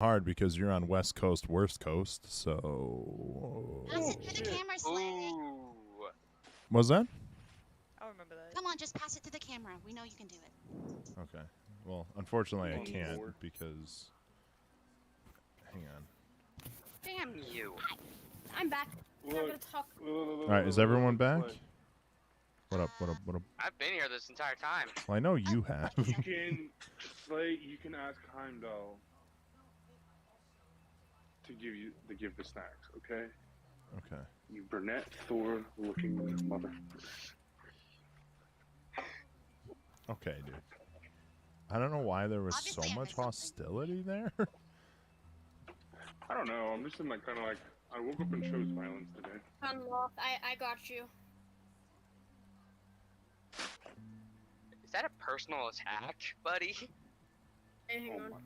hard because you're on West Coast, worst coast. So. Pass it through the camera, Slay. Ooh. Was that? I'll remember that. Come on, just pass it to the camera. We know you can do it. Okay. Well, unfortunately, I On can't board. because. Hang on. Damn you. I'm back. I'm Look, gonna talk. All right, is everyone back? What up? What up? What up? I've been here this entire time. Well, I know you have. You can, Slay, you can ask Heimdall to give the snacks, okay? Okay. You brunette Thor-looking motherfucker. Okay, dude. I don't know why there was Obviously, so I much missed something. hostility there. I don't know. I'm just in like kind of like I woke up and chose violence today. Unlock. I got you. Is that a personal attack, buddy? Hey, hang Oh on. my!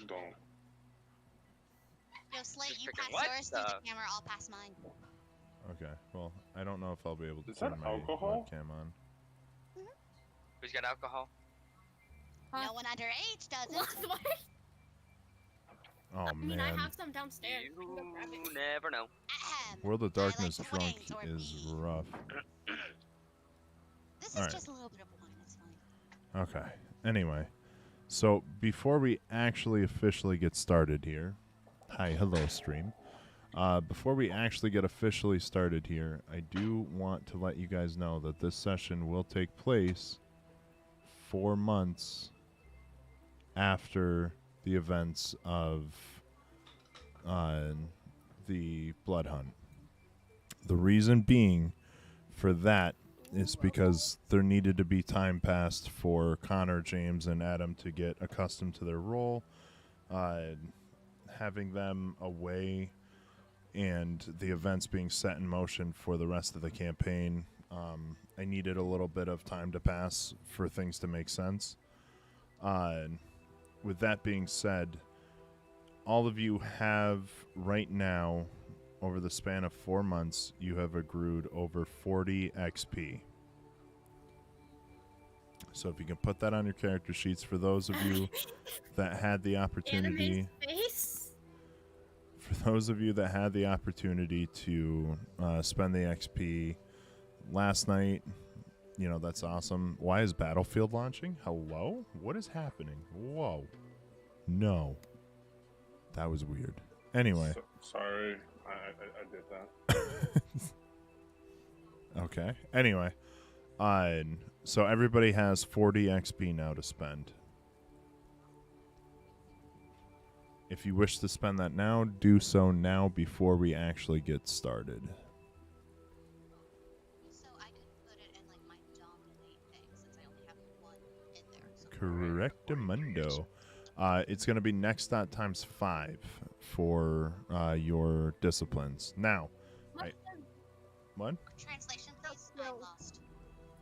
Don't. Yo, Slay, Just you freaking pass what yours through the- the camera. I'll pass mine. Okay. Well, I don't know if I'll be able to Is that turn my alcohol? webcam on. Who's got alcohol? Huh? No one underage does it. What? Oh I mean, man. I have some downstairs. I can go grab it. You never know. Ahem. World of I like Darkness drunk twangs or is pee. rough. This is Alright. just a little bit of wine. It's fine. Okay. Anyway, so before we actually officially get started here, hi, hello, stream. Before we actually get officially started here, I do want to let you guys know that this session will take place 4 months after the events of the Blood Hunt. The reason being for that is because there needed to be time passed for Connor, James, and Adam to get accustomed to their role. Having them away and the events being set in motion for the rest of the campaign, I needed a little bit of time to pass for things to make sense. With that being said, all of you have right now, over the span of 4 months, you have accrued over 40 XP. So if you can put that on your character sheets for those of you that had the opportunity, Anime face. for those of you that had the opportunity to spend the XP last night, you know, that's awesome. Why is Battlefield launching? Hello? What is happening? Whoa. No. That was weird. Anyway. Sorry, I did that. Okay. Anyway. So everybody has 40 XP now to spend. If you wish to spend that now, do so now before we actually get started. So I could put it in like my dominate thing since I only have one in there. So Correctamundo. It's going to be next dot times 5 for your disciplines. Now, what? translation, please. I lost.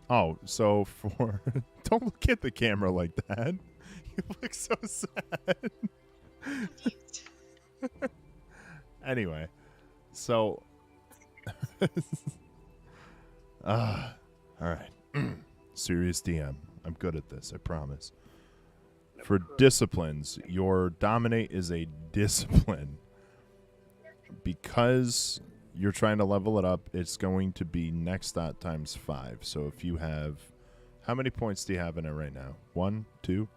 Oh, so for... Don't look at the camera like that. You look so sad. Confused. Anyway, so... all right. Serious DM. I'm good at this, I promise. For disciplines, your dominate is a discipline. Because you're trying to level it up, it's going to be next dot times 5. So if you have... How many points do you have in it right now? 1, 2,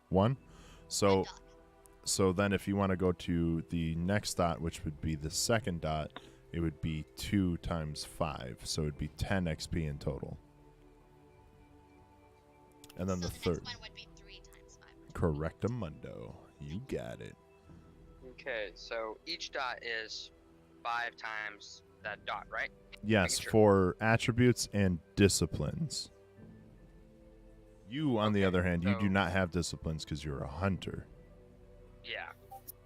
1? So... So then if you want to go to the next dot, which would be the second dot, it would be 2 times 5. So it would be 10 XP in total. And then So the the third. next one would be 3 times 5. Correctamundo. You got it. Okay, so each dot is 5 times that dot, right? Yes, Making sure. for attributes and disciplines. You, on the Okay, other hand, you do so- not have disciplines because you're a hunter. Yeah.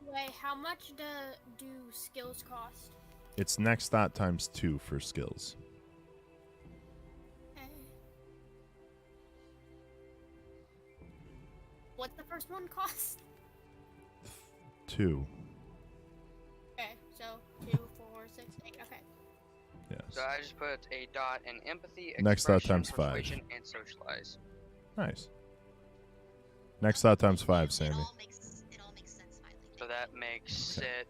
Wait, how much do skills cost? It's next dot times 2 for skills. Okay. What's the first one cost? 2. Okay, so 2, 4, 6, 8. Okay. Yes. So I just put a dot in empathy, Next dot expression, times 5. persuasion, and socialize. Nice. Next dot times 5, It Sammy. all makes sense finally. So So that makes it.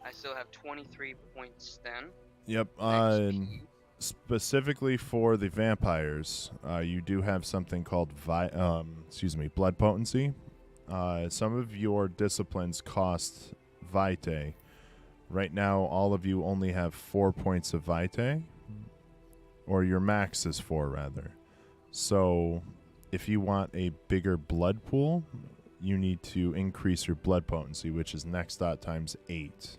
I still have 23 points then. Yep. XP. Specifically for the vampires, you do have something called blood potency. Some of your disciplines cost vitae. Right now, all of you only have 4 points of vitae, or your max is 4 rather. So, if you want a bigger blood pool, you need to increase your blood potency, which is next dot times 8.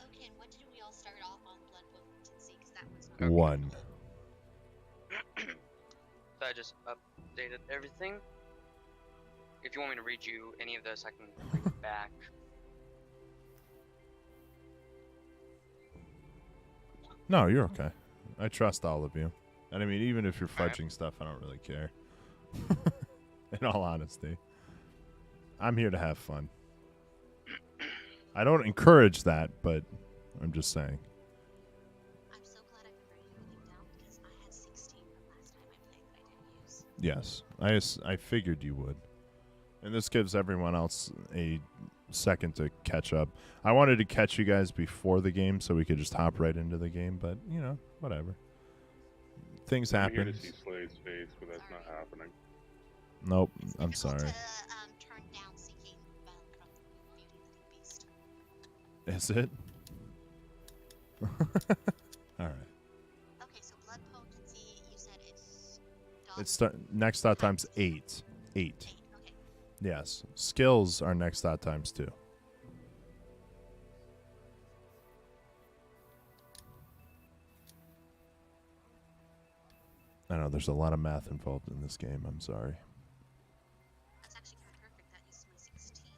Okay, and what did we all start off on blood potency? Because that was not. 1. So I just updated everything. If you want me to read you any of this, I can bring it back. No, you're okay. I trust all of you. And I mean, even if you're Alright. fudging stuff, I don't really care. In all honesty. I'm here to have fun. I don't encourage that, but I'm just saying. I'm so glad I could write everything down because I had 16 from last time I played that I didn't use. Yes, I figured you would. And this gives everyone else a second to catch up. I wanted to catch you guys before the game so we could just hop right into the game, but, you know, whatever. Things I'm here happen. to see Slade's face, but that's not happening. Nope, It's I'm difficult sorry. To turn down seeking from Beauty and the Beast. Is it? Alright. Okay, so blood potency, you said it's. It's next dot times 8. 8. 8. Okay. Yes. Skills are next dot times 2. I know there's a lot of math involved in this game. I'm sorry. That's actually kind of perfect. That used to be 16.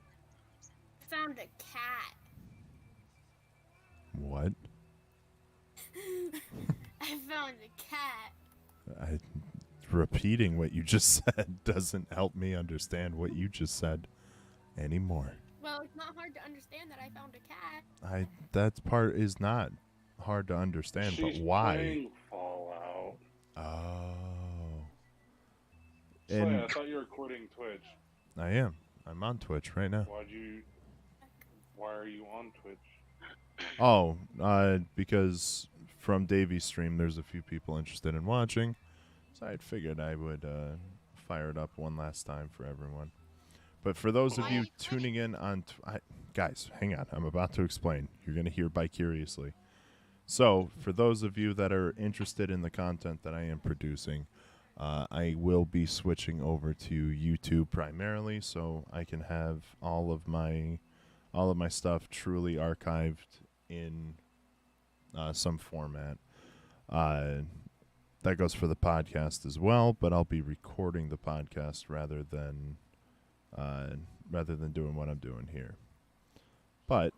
I found a cat. What? I found a cat. Repeating what you just said doesn't help me understand what you just said anymore. Well, it's not hard to understand that I found a cat. That part is not hard to understand, She's but why? playing Fallout. Oh. Slade, And I thought you were quitting Twitch. I am. I'm on Twitch right now. Why are you on Twitch? Oh, because from Davy's stream, there's a few people interested in watching, so I figured I would fire it up one last time for everyone. But for those of Why are you you quitting? tuning in on... guys, hang on. I'm about to explain. You're going to hear vicariously. So, for those of you that are interested in the content that I am producing, I will be switching over to YouTube primarily, so I can have all of my stuff truly archived in some format. That goes for the podcast as well, but I'll be recording the podcast rather than doing what I'm doing here. But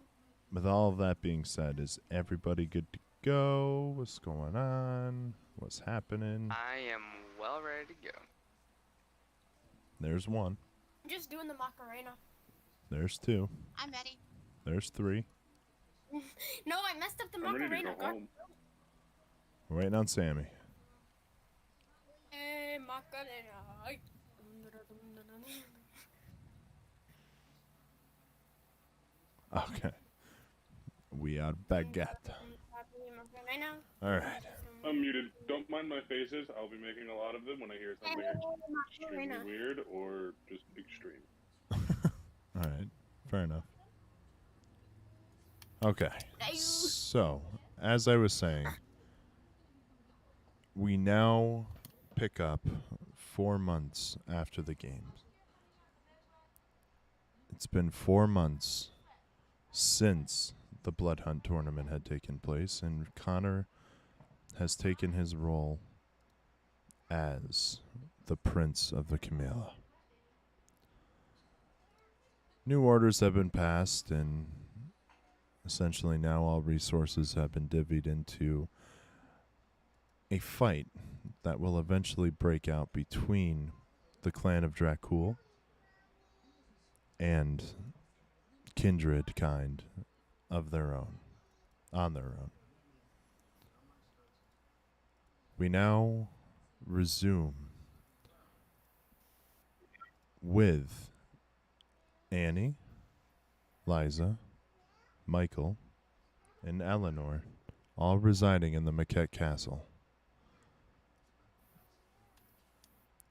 with all of that being said, is everybody good to go? What's going on? What's happening? I am well ready to go. There's 1. I'm just doing the Macarena. There's 2. I'm ready. There's 3. No, I messed up the I'm ready to Macarena. go home. We're waiting on Sammy. Hey, Macarena. Okay. We are baguette. Macarena. All right. I'm muted. Don't mind my faces. I'll be making a lot of them when I hear something extremely Macarena. weird or just extreme. All right. Fair enough. Okay. Ayu. So, as I was saying, we now pick up 4 months after the games. It's been 4 months since the Blood Hunt tournament had taken place, and Connor has taken his role as the Prince of the Camellia. New orders have been passed, and essentially now all resources have been divvied into a fight that will eventually break out between the clan of Dracul and kindred kind of their own, on their own. We now resume with Annie, Liza, Michael, and Eleanor, all residing in the Maquette Castle.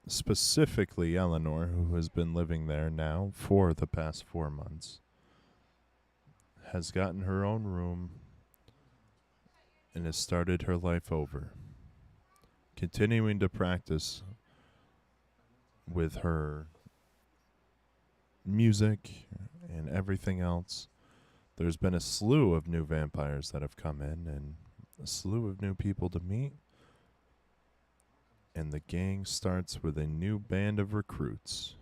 Specifically, Eleanor, who has been living there now for the past 4 months, has gotten her own room and has started her life over, continuing to practice with her music and everything else. There's been a slew of new vampires that have come in and a slew of new people to meet. And the gang starts with a new band of recruits.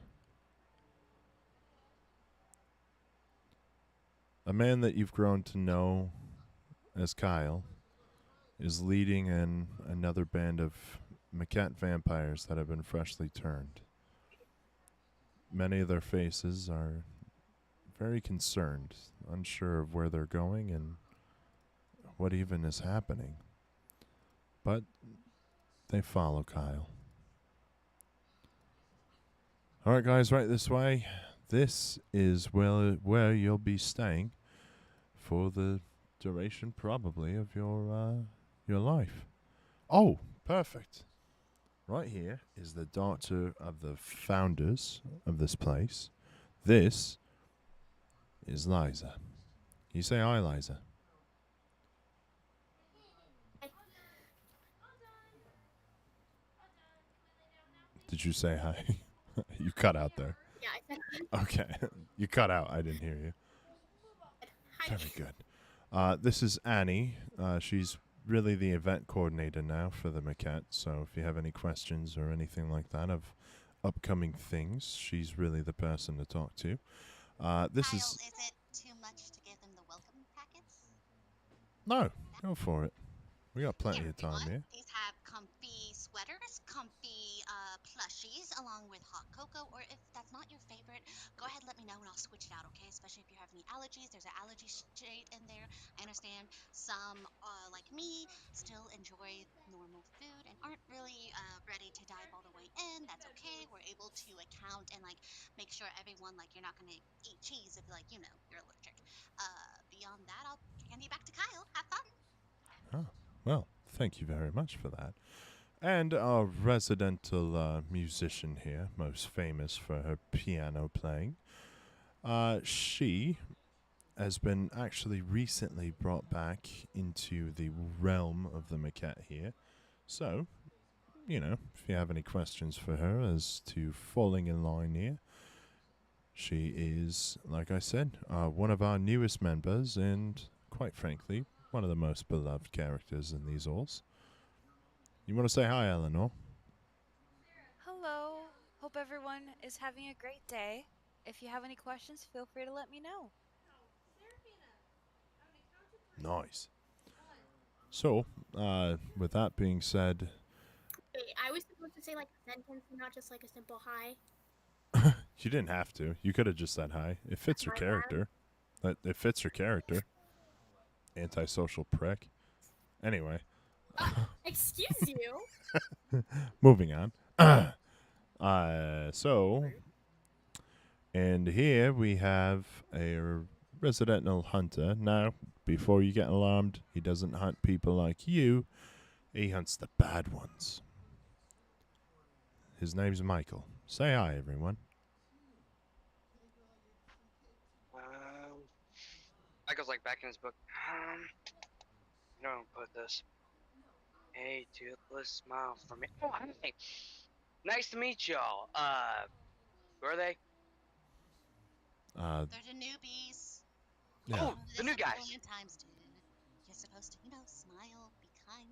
A man that you've grown to know as Kyle is leading in another band of Maquette vampires that have been freshly turned. Many of their faces are very concerned, unsure of where they're going and what even is happening. But they follow Kyle. All right, guys, right this way. This is where you'll be staying for the duration, probably, of your life. Oh, perfect. Right here is the daughter of the founders of this place. This is Liza. You say hi, Liza. Did you say hi? You cut out there. Yeah, I said Okay. You cut out. I didn't hear you. hi. Very good. This is Annie. She's really the event coordinator now for the Maquette. So if you have any questions or anything like that of upcoming things, she's really the person to talk to. This Kyle, is... is it too much to give them the welcome packets? No, go for it. We got plenty Here, of time here. everyone. These have comfy sweaters, comfy plushies, along with hot cocoa. Or if that's not your favorite, go ahead and let me know and I'll switch it out, okay? Especially if you have any allergies. There's an allergy shade in there. I understand some, like me, still enjoy normal food and aren't really ready to dive all the way in. That's okay. We're able to account and, like, make sure everyone, like, you're not going to eat cheese if, like, you know, you're allergic. Beyond that, I'll hand you back to Kyle. Have fun. Oh, well, thank you very much for that. And our residential musician here, most famous for her piano playing, she has been actually recently brought back into the realm of the Maquette here. So, you know, if you have any questions for her as to falling in line here, she is, like I said, one of our newest members and, quite frankly, one of the most beloved characters in these alls. You want to say hi, Eleanor? Hello. Hope everyone is having a great day. If you have any questions, feel free to let me know. Nice. So, with that being said, Wait, I was supposed to say like a sentence and not just like a simple hi. you didn't have to. You could have just said hi. It fits her My bad. character. It fits her character. Antisocial prick. Anyway, Excuse you. moving on. And here we have a residential hunter. Now, before you get alarmed, he doesn't hunt people like you. He hunts the bad ones. His name's Michael. Say hi, everyone. Michael's like back in his book. No, put this. Hey, toothless smile for me. Oh, hi. Nice to meet y'all. Who are they? Uh, They're the newbies. yeah. Oh, the This new is a guys. million times, dude. You're supposed to, you know, smile, be kind.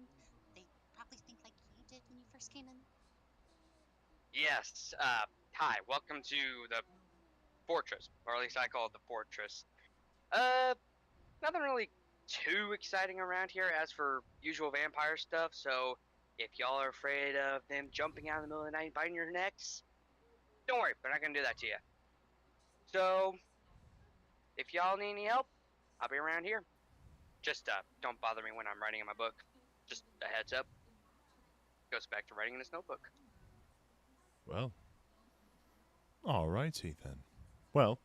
They probably think like you did when you first came in. Yes. Hi. Welcome to the fortress, or at least I call it the fortress. Nothing really too exciting around here as for usual vampire stuff. So if y'all are afraid of them jumping out in the middle of the night and biting your necks, don't worry. They're not gonna do that to you. So if y'all need any help, I'll be around here. Just don't bother me when I'm writing in my book. Just a heads up. Goes back to writing in his notebook. Well, alrighty then. Well,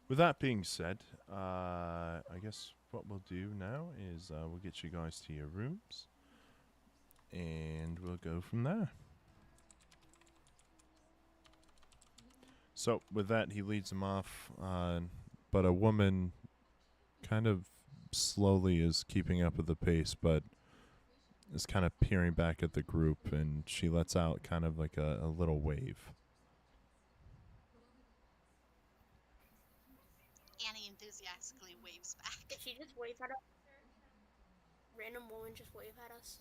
With that being said, I guess what we'll do now is we'll get you guys to your rooms, and we'll go from there. So with that, he leads them off, but a woman kind of slowly is keeping up with the pace, but is kind of peering back at the group, and she lets out kind of like a little wave. Annie enthusiastically waves back. Did she just wave at us? Random woman just wave at us.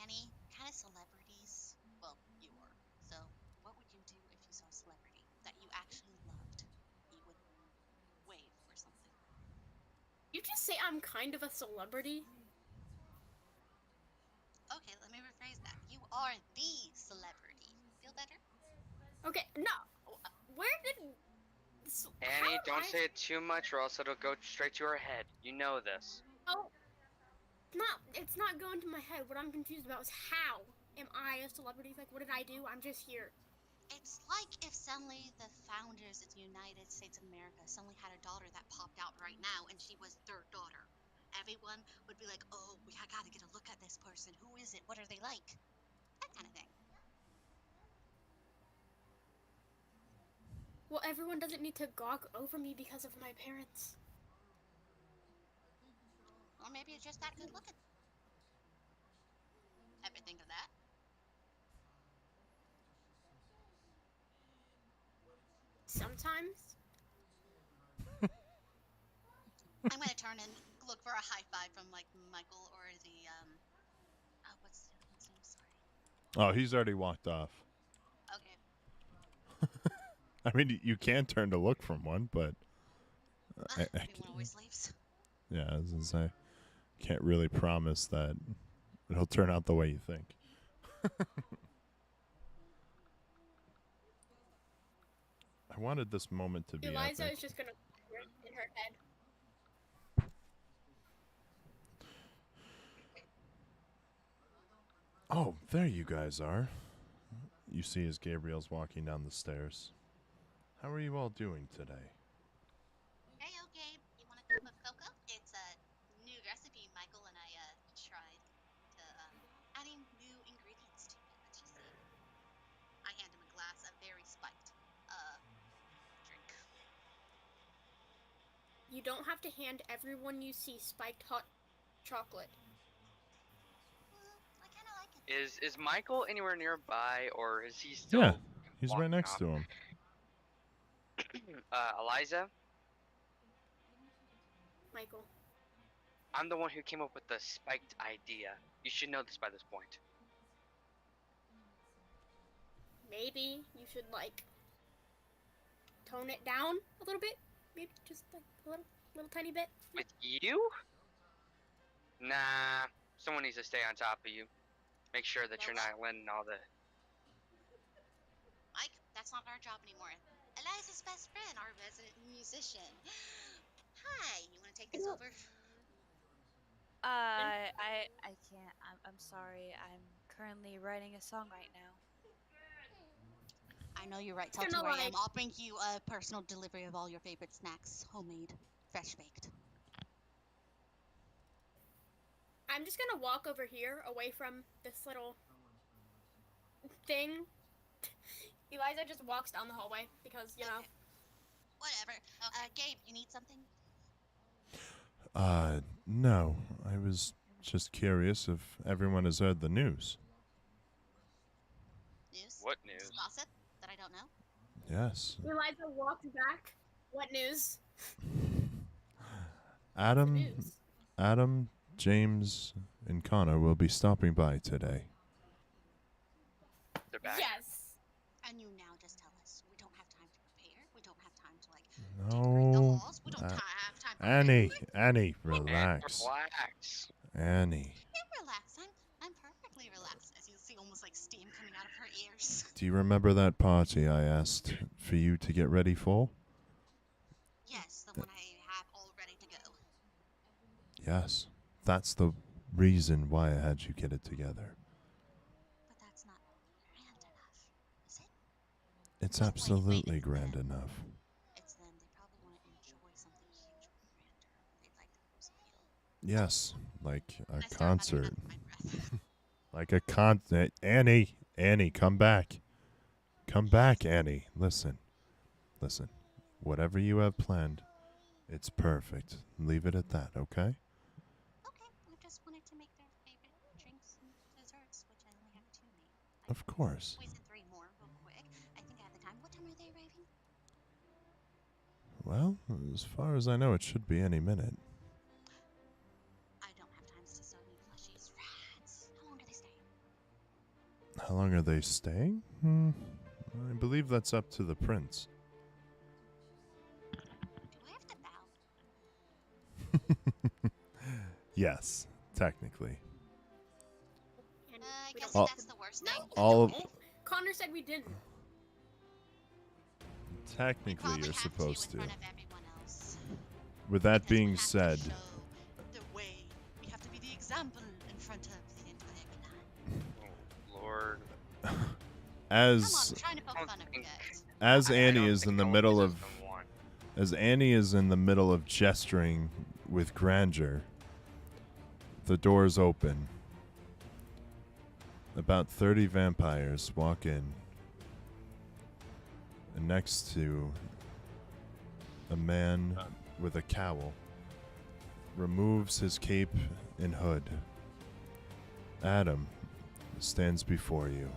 Annie, kind of celebrities. Well, you are. So, what would you do if you saw a celebrity that you actually loved? You would wave or something. You just say I'm kind of a celebrity? Okay, let me rephrase that. You are the celebrity. Feel better? Okay, no. Where did... Annie, don't say it too much or else it'll go straight to her head. You know this. Oh. No, it's not going to my head. What I'm confused about is how am I a celebrity? Like, what did I do? I'm just here. It's like if suddenly the founders of the United States of America suddenly had a daughter that popped out right now and she was their daughter. Everyone would be like, oh, I gotta get a look at this person. Who is it? What are they like? That kind of thing. Well, everyone doesn't need to gawk over me because of my parents. Or maybe it's just that good looking. Ever think of that? Sometimes. I'm gonna turn and look for a high five from like Michael or the what's the other one's name? Sorry. Oh, he's already walked off. Okay. I mean, you can turn to look from one, but Everyone always leaves. yeah, I was gonna say, can't really promise that it'll turn out the way you think. I wanted this moment to be Eliza epic. is just gonna in her head. Oh, there you guys are. You see as Gabriel's walking down the stairs. How are you all doing today? Hey, okay. You want a cup of cocoa? It's a new recipe Michael and I tried to adding new ingredients to it. Let's just see. I hand him a glass of very spiked drink. You don't have to hand everyone you see spiked hot chocolate. I kind of like it. Is Michael anywhere nearby, or is he still? Yeah, he's right walking next off? to him. Eliza, Michael. I'm the one who came up with the spiked idea. You should know this by this point. Maybe you should, like, tone it down a little bit. Maybe just, like, a little tiny bit. With you? Nah, someone needs to stay on top of you. Make sure that you're not letting all the... Mike, that's not our job anymore. Eliza's best friend, our resident musician. Hi, you want to take this over? I can't. I'm sorry. I'm currently writing a song right now. I know you're right. Tell Gonna to where I lie. am. I'll bring you a personal delivery of all your favorite snacks, homemade, fresh baked. I'm just gonna walk over here, away from this little thing. Eliza just walks down the hallway because, you know. Okay. Whatever. Gabe, you need something? No. I was just curious if everyone has heard the news. News? What news? Gossip that I don't know? Yes. Eliza walks back. What news? Adam, News. Adam, James, and Connor will be stopping by today. They're back. Yes. And you now just tell us. We don't have time to prepare. We don't have time to, like, decorate the No. halls. We don't have time for Annie, everything. Annie, And relax. relax. Annie, Yeah, relax. I'm perfectly relaxed. As you see, almost like steam coming out of her ears. do you remember that party I asked for you to get ready for? Yes, the one I have all ready to go. Yes. That's the reason why I had you get it together. But that's not grand enough, is it? It's Wait, absolutely it's grand the- enough. Yes, like a I start concert. muttering under my breath. Like a concert. Annie, come back. Come back, Annie. Listen. Whatever you have planned, it's perfect. Leave it at that, okay? Okay, I just wanted to make their favorite drinks and desserts, which I only have 2 made. Of course. Squeeze in 3 more real quick. I think I have the time. What time are they arriving? Well, as far as I know, it should be any minute. I don't have time to sell any plushies. Rats. How long are they staying? How long are they staying? I believe that's up to the prince. Do I have to bow? Yes, technically. And I we guess don't- that's the worst thing. All of, Connor said we didn't. We technically, probably you're have supposed to. to. In front of everyone else. With that Because we being have to said, show the way. We have to be the example in front of the entire clan. Oh, Lord. Come on, as I'm trying to poke don't fun of you think- guys. as I Annie don't is think in the no one middle deserves of them one. as Annie is in the middle of gesturing with grandeur, the doors open. About 30 vampires walk in. And next to a man with a cowl removes his cape and hood. Adam stands before you.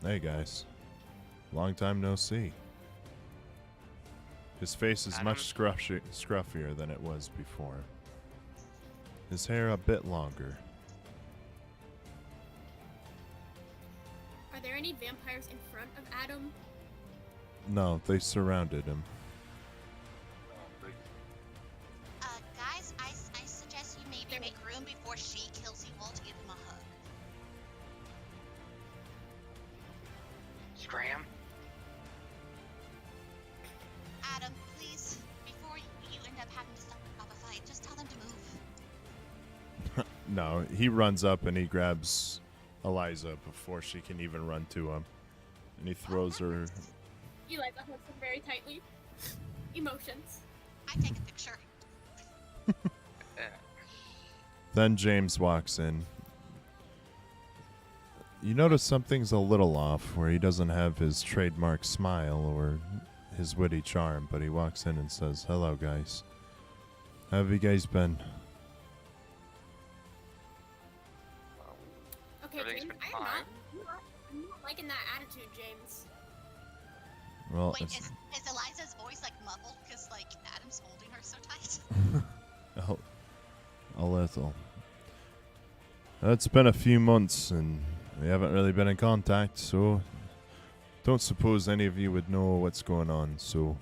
Hey guys. Long time no see. His face is much scruffier than it was before. His hair a bit longer. Are there any vampires in front of Adam? No, they surrounded him. Guys, I suggest you maybe make room before she kills you all to give him a hug. Scram. Adam, please, before you end up having to stop a fight, just tell them to move. No, he runs up and he grabs Eliza before she can even run to him. And he throws her. Eli hugs him very tightly. Emotions. I take a picture. Then James walks in. You notice something's a little off where he doesn't have his trademark smile or his witty charm, but he walks in and says, "Hello, guys. How have you guys been?" Okay, Everything's James, been I'm fine. not liking that attitude, James. Well, Wait, it's, is Eliza's voice like muffled because like Adam's holding her so tight? a little. It's been a few months and we haven't really been in contact, so don't suppose any of you would know what's going on, so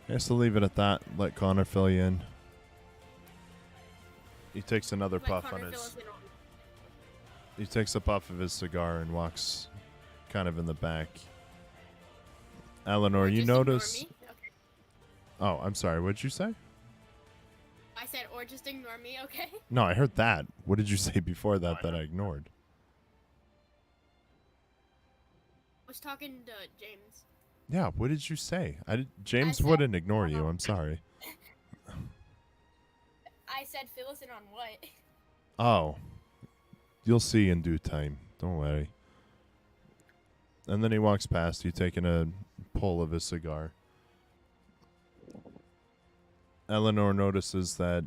I guess I'll leave it at that. Let Connor fill you in. He takes another Let puff Connor on fill his... us in on- He takes a puff of his cigar and walks kind of in the back. Eleanor, Or you just ignore notice... me? Okay. Oh, I'm sorry, what'd you say? I said, or just ignore me, okay? No, I heard that. What did you say before that that I ignored? I was talking to James. Yeah, what did you say? James said- wouldn't ignore you, I'm sorry. I said, fill us in on what? Oh. You'll see in due time. Don't worry. And then he walks past you, taking a pull of his cigar. Eleanor notices that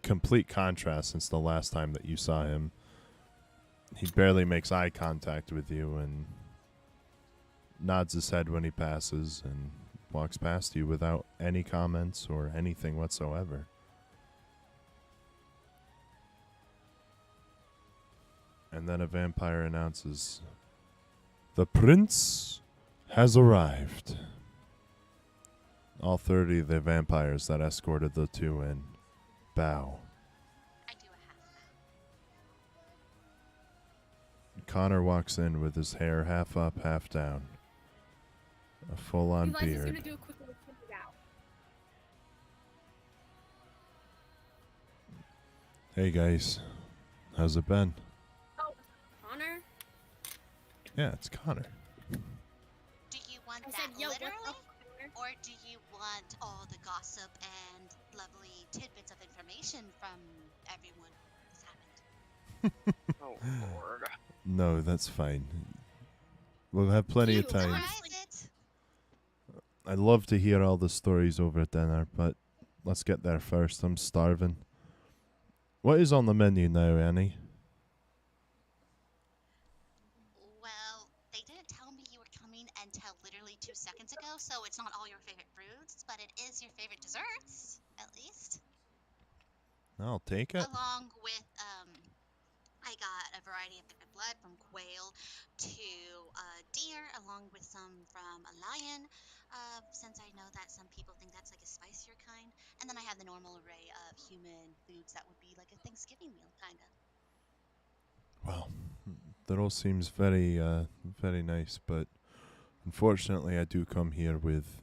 complete contrast since the last time that you saw him. He barely makes eye contact with you and nods his head when he passes and walks past you without any comments or anything whatsoever. And then a vampire announces, "The prince has arrived." All 30 of the vampires that escorted the two in bow. I do a half bow. Connor walks in with his hair half up, half down. A full-on Eliza's beard. gonna do a quick little finger out. Hey guys, how's it been? Oh, Connor? Yeah, it's Connor. Do you want I that said, yo, what's literally? up, Connor? Or do you want all the gossip and lovely tidbits of information from everyone that's happened? Oh lord. No, that's fine. We'll have plenty of Ew, time. honestly- Summarize it. I'd love to hear all the stories over at dinner, but let's get there first. I'm starving. What is on the menu now, Annie? Well, they didn't tell me you were coming until literally 2 seconds ago, so it's not all your favorite fruits, but it is your favorite desserts, at least. I'll take it. Along with, I got a variety of different blood from quail to deer, along with some from a lion, since I know that some people think that's like a spicier kind. And then I have the normal array of human foods that would be like a Thanksgiving meal, kind of. Well, that all seems very, very nice, but unfortunately, I do come here with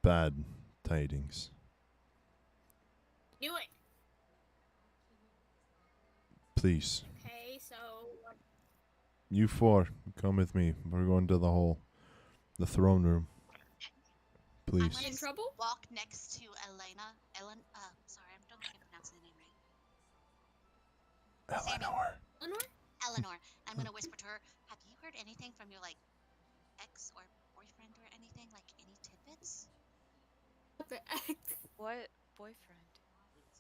bad tidings. Knew it. Please, Okay, so you four, come with me. We're going to the throne room. I'm Please. gonna in trouble? walk next to Elena. Sorry, I don't think I'm pronouncing the name right. Eleanor. Eleanor? Eleanor. I'm gonna whisper to her. Have you heard anything from your ex or boyfriend or anything? Like any tidbits? The X. What boyfriend?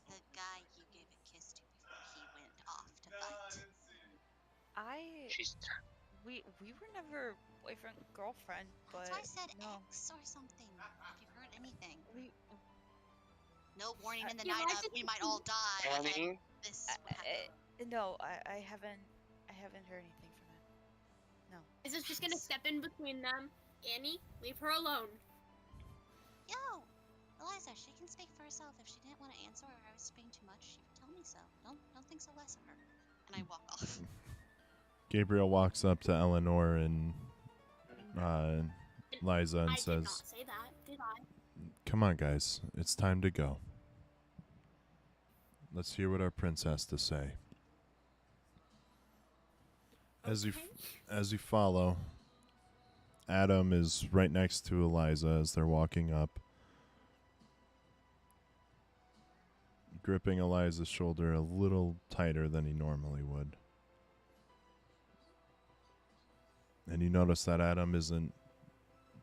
The guy you gave a kiss to before he went off to fight. She's We were never boyfriend girlfriend, but That's why I said no. ex or something. Have you heard anything? We No warning in the Yeah, night I of think we might all die. and Annie. This would happen. no, I haven't heard anything from him. No. Is this just gonna step in between them? Annie, leave her alone. Yo, Eliza, she can speak for herself. If she didn't want to answer or I was being too much, she would tell me so. Don't think so less of her. And I walk off. Gabriel walks up to Eleanor and Liza and I did says, not say that, did I? "Come on, guys. It's time to go. Let's hear what our prince has to say." As you follow, Adam is right next to Eliza as they're walking up, gripping Eliza's shoulder a little tighter than he normally would. And you notice that Adam isn't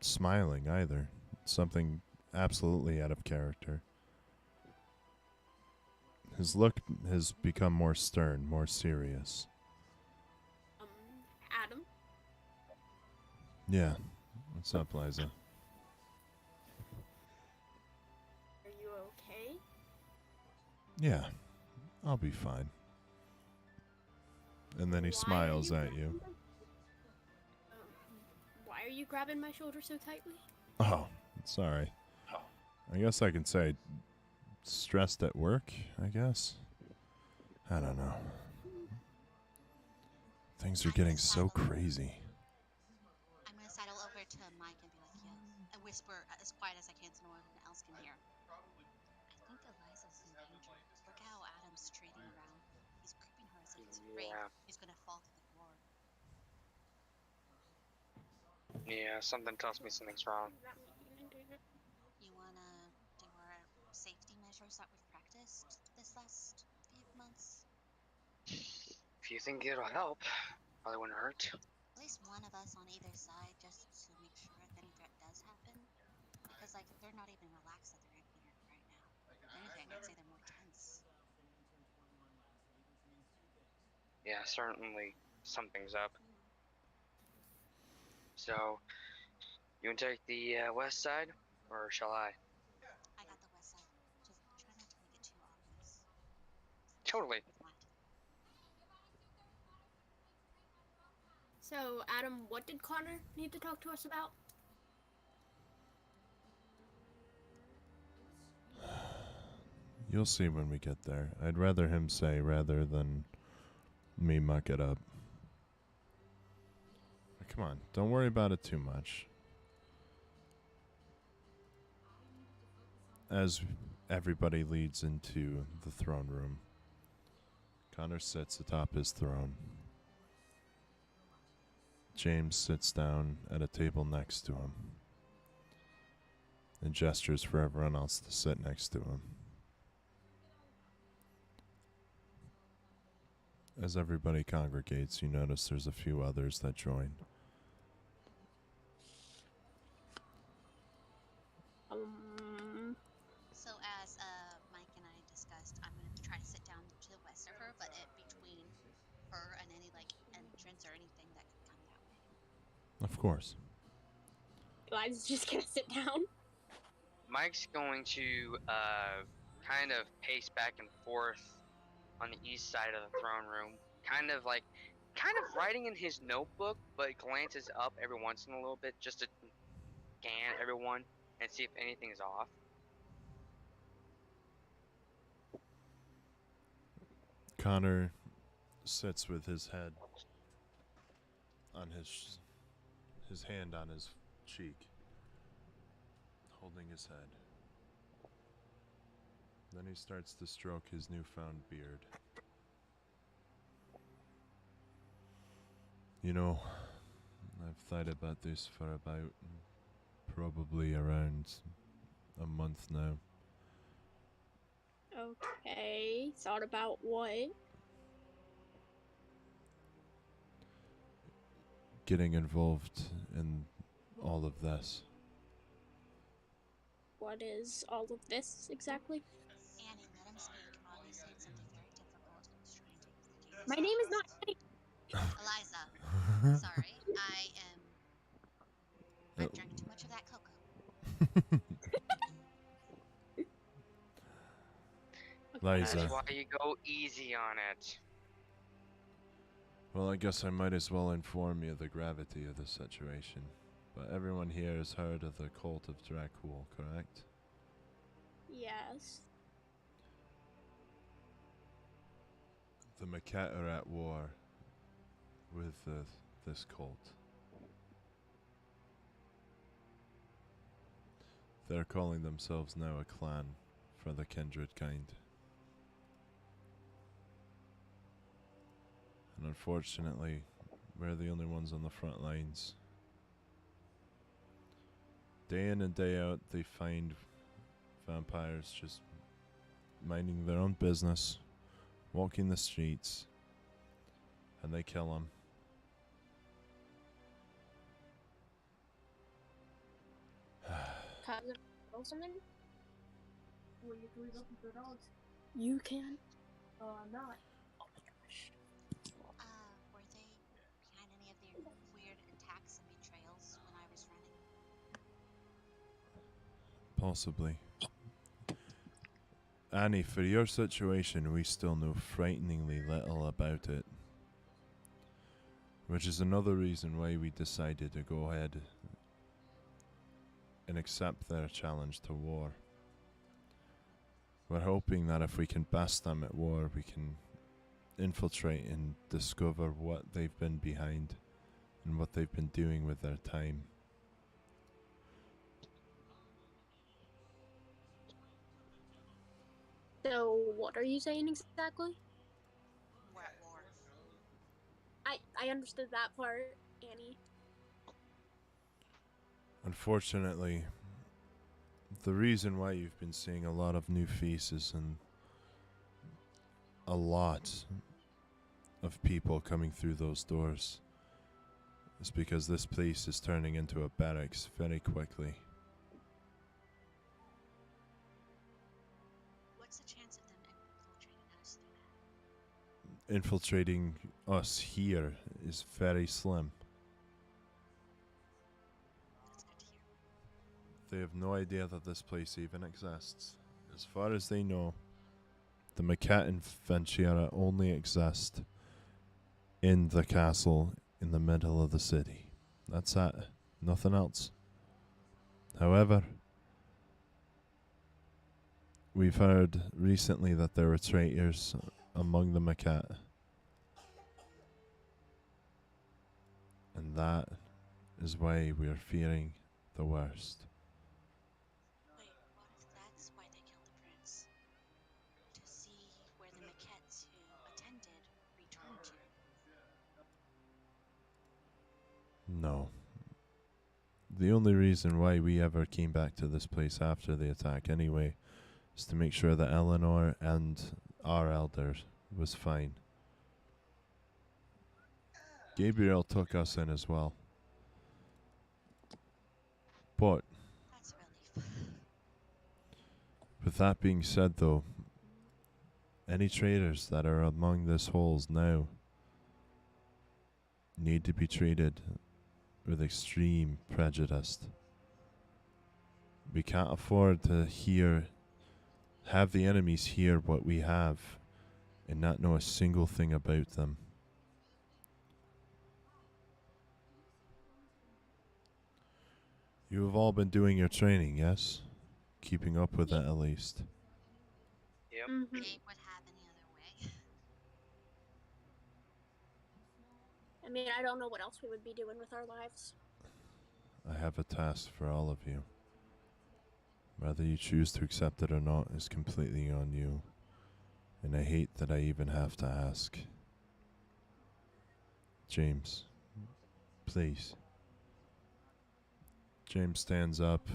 smiling either. Something absolutely out of character. His look has become more stern, more serious. Adam? Yeah. What's up, Liza? Are you okay? Yeah. I'll be fine. And then he Why are smiles you at grabbing you. Why are you grabbing my shoulder so tightly? Oh, sorry. I guess I can say stressed at work, I guess. I don't know. Things are getting so crazy. I'm gonna sidle over to Mike and be like, "Yo," and whisper as quiet as I can so no one else can hear. I think Eliza's in danger. Look how Adam's trading around. He's gripping her as if it's a ring. Yeah. He's gonna fall to the floor. Yeah, something tells me something's wrong. You wanna do our safety measures that we've practiced this last few months? If you think it'll help, probably wouldn't hurt. At least one of us on either side, just to make sure if any threat does happen. Because they're not even relaxed that they're in here right now. If anything, I'd say they're more tense. Yeah, certainly something's up. So, you want to take the west side, or shall I? I got the west side. Just try not to make it too obvious. Totally. What? So, Adam, what did Connor need to talk to us about? You'll see when we get there. I'd rather him say rather than me muck it up. Come on, don't worry about it too much. As everybody leads into the throne room, Connor sits atop his throne. James sits down at a table next to him. and gestures for everyone else to sit next to him. As everybody congregates, you notice there's a few others that join. So as Mike and I discussed, I'm going to try to sit down to the west of her, but between her and any like entrance or anything that could come that way. Of course. Eliza's just gonna sit down. Mike's going to kind of pace back and forth on the east side of the throne room, kind of writing in his notebook, but glances up every once in a little bit just to scan everyone and see if anything's off. Connor sits with his head on his hand on his cheek, holding his head. Then he starts to stroke his newfound beard. You know, I've thought about this for about probably around a month now. Okay. Thought about what? Getting involved in all of this. What is all of this exactly? Annie, let him speak. Obviously, it's something very difficult and was trying to implicate My name is not Annie. Eliza. Sorry, I've drank too much of that cocoa. Liza. That's why you go easy on it. Well, I guess I might as well inform you of the gravity of the situation. But everyone here has heard of the cult of Dracul, correct? Yes. The Maquette are at war with this cult. They're calling themselves now a clan for the kindred kind. And unfortunately, we're the only ones on the front lines. Day in and day out, they find vampires just minding their own business, walking the streets, and they kill them. Cousin, know something? You can. Were they behind any of the weird attacks and betrayals when I was running? Possibly. Annie, for your situation, we still know frighteningly little about it. Which is another reason why we decided to go ahead and accept their challenge to war. We're hoping that if we can best them at war, we can infiltrate and discover what they've been behind and what they've been doing with their time. So, what are you saying exactly? We're at war. I understood that part, Annie. Unfortunately, the reason why you've been seeing a lot of new faces and a lot of people coming through those doors is because this place is turning into a barracks very quickly. What's the chance of them infiltrating us through that? Infiltrating us here is very slim. That's good to hear. They have no idea that this place even exists. As far as they know, the Maquette and Ventura only exist in the castle in the middle of the city. That's it. Nothing else. However, we've heard recently that there were traitors among the Maquette. And that is why we are fearing the worst. Wait, what if that's why they killed the prince? To see where the Maquettes who attended returned to. No. The only reason why we ever came back to this place after the attack anyway is to make sure that Eleanor and our elder was fine. Gabriel took us in as well. But That's a relief. with that being said though, any traders that are among this holes now need to be treated with extreme prejudice. We can't afford to have the enemies hear what we have and not know a single thing about them. You have all been doing your training, yes? Keeping up with it at least. Yep. Mm-hmm. They would have any other way. I mean, I don't know what else we would be doing with our lives. I have a task for all of you. Whether you choose to accept it or not is completely on you. And I hate that I even have to ask. James, please. James stands up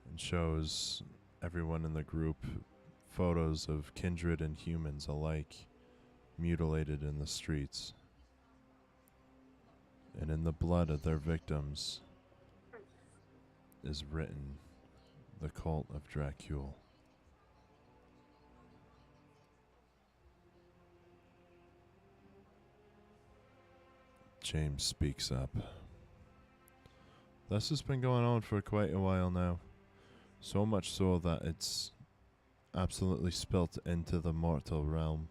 and shows everyone in the group photos of kindred and humans alike mutilated in the streets. And in the blood of their victims is written the cult of Dracul. James speaks up. This has been going on for quite a while now. So much so that it's absolutely spilt into the mortal realm.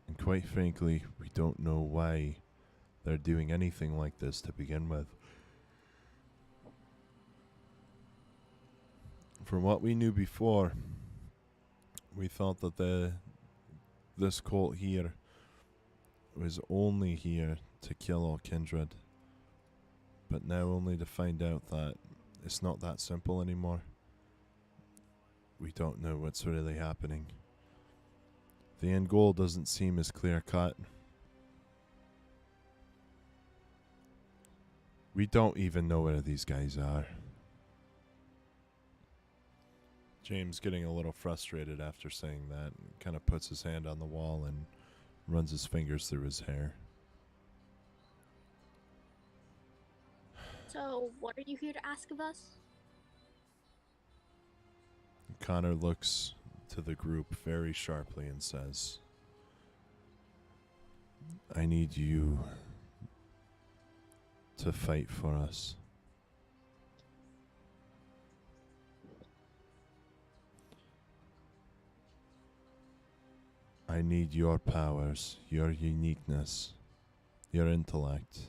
And quite frankly, we don't know why they're doing anything like this to begin with. From what we knew before, we thought that this cult here was only here to kill all kindred. But now only to find out that it's not that simple anymore. We don't know what's really happening. The end goal doesn't seem as clear cut. We don't even know where these guys are. James getting a little frustrated after saying that, kind of puts his hand on the wall and runs his fingers through his hair. So, what are you here to ask of us? Connor looks to the group very sharply and says, I need you to fight for us. I need your powers, your uniqueness, your intellect.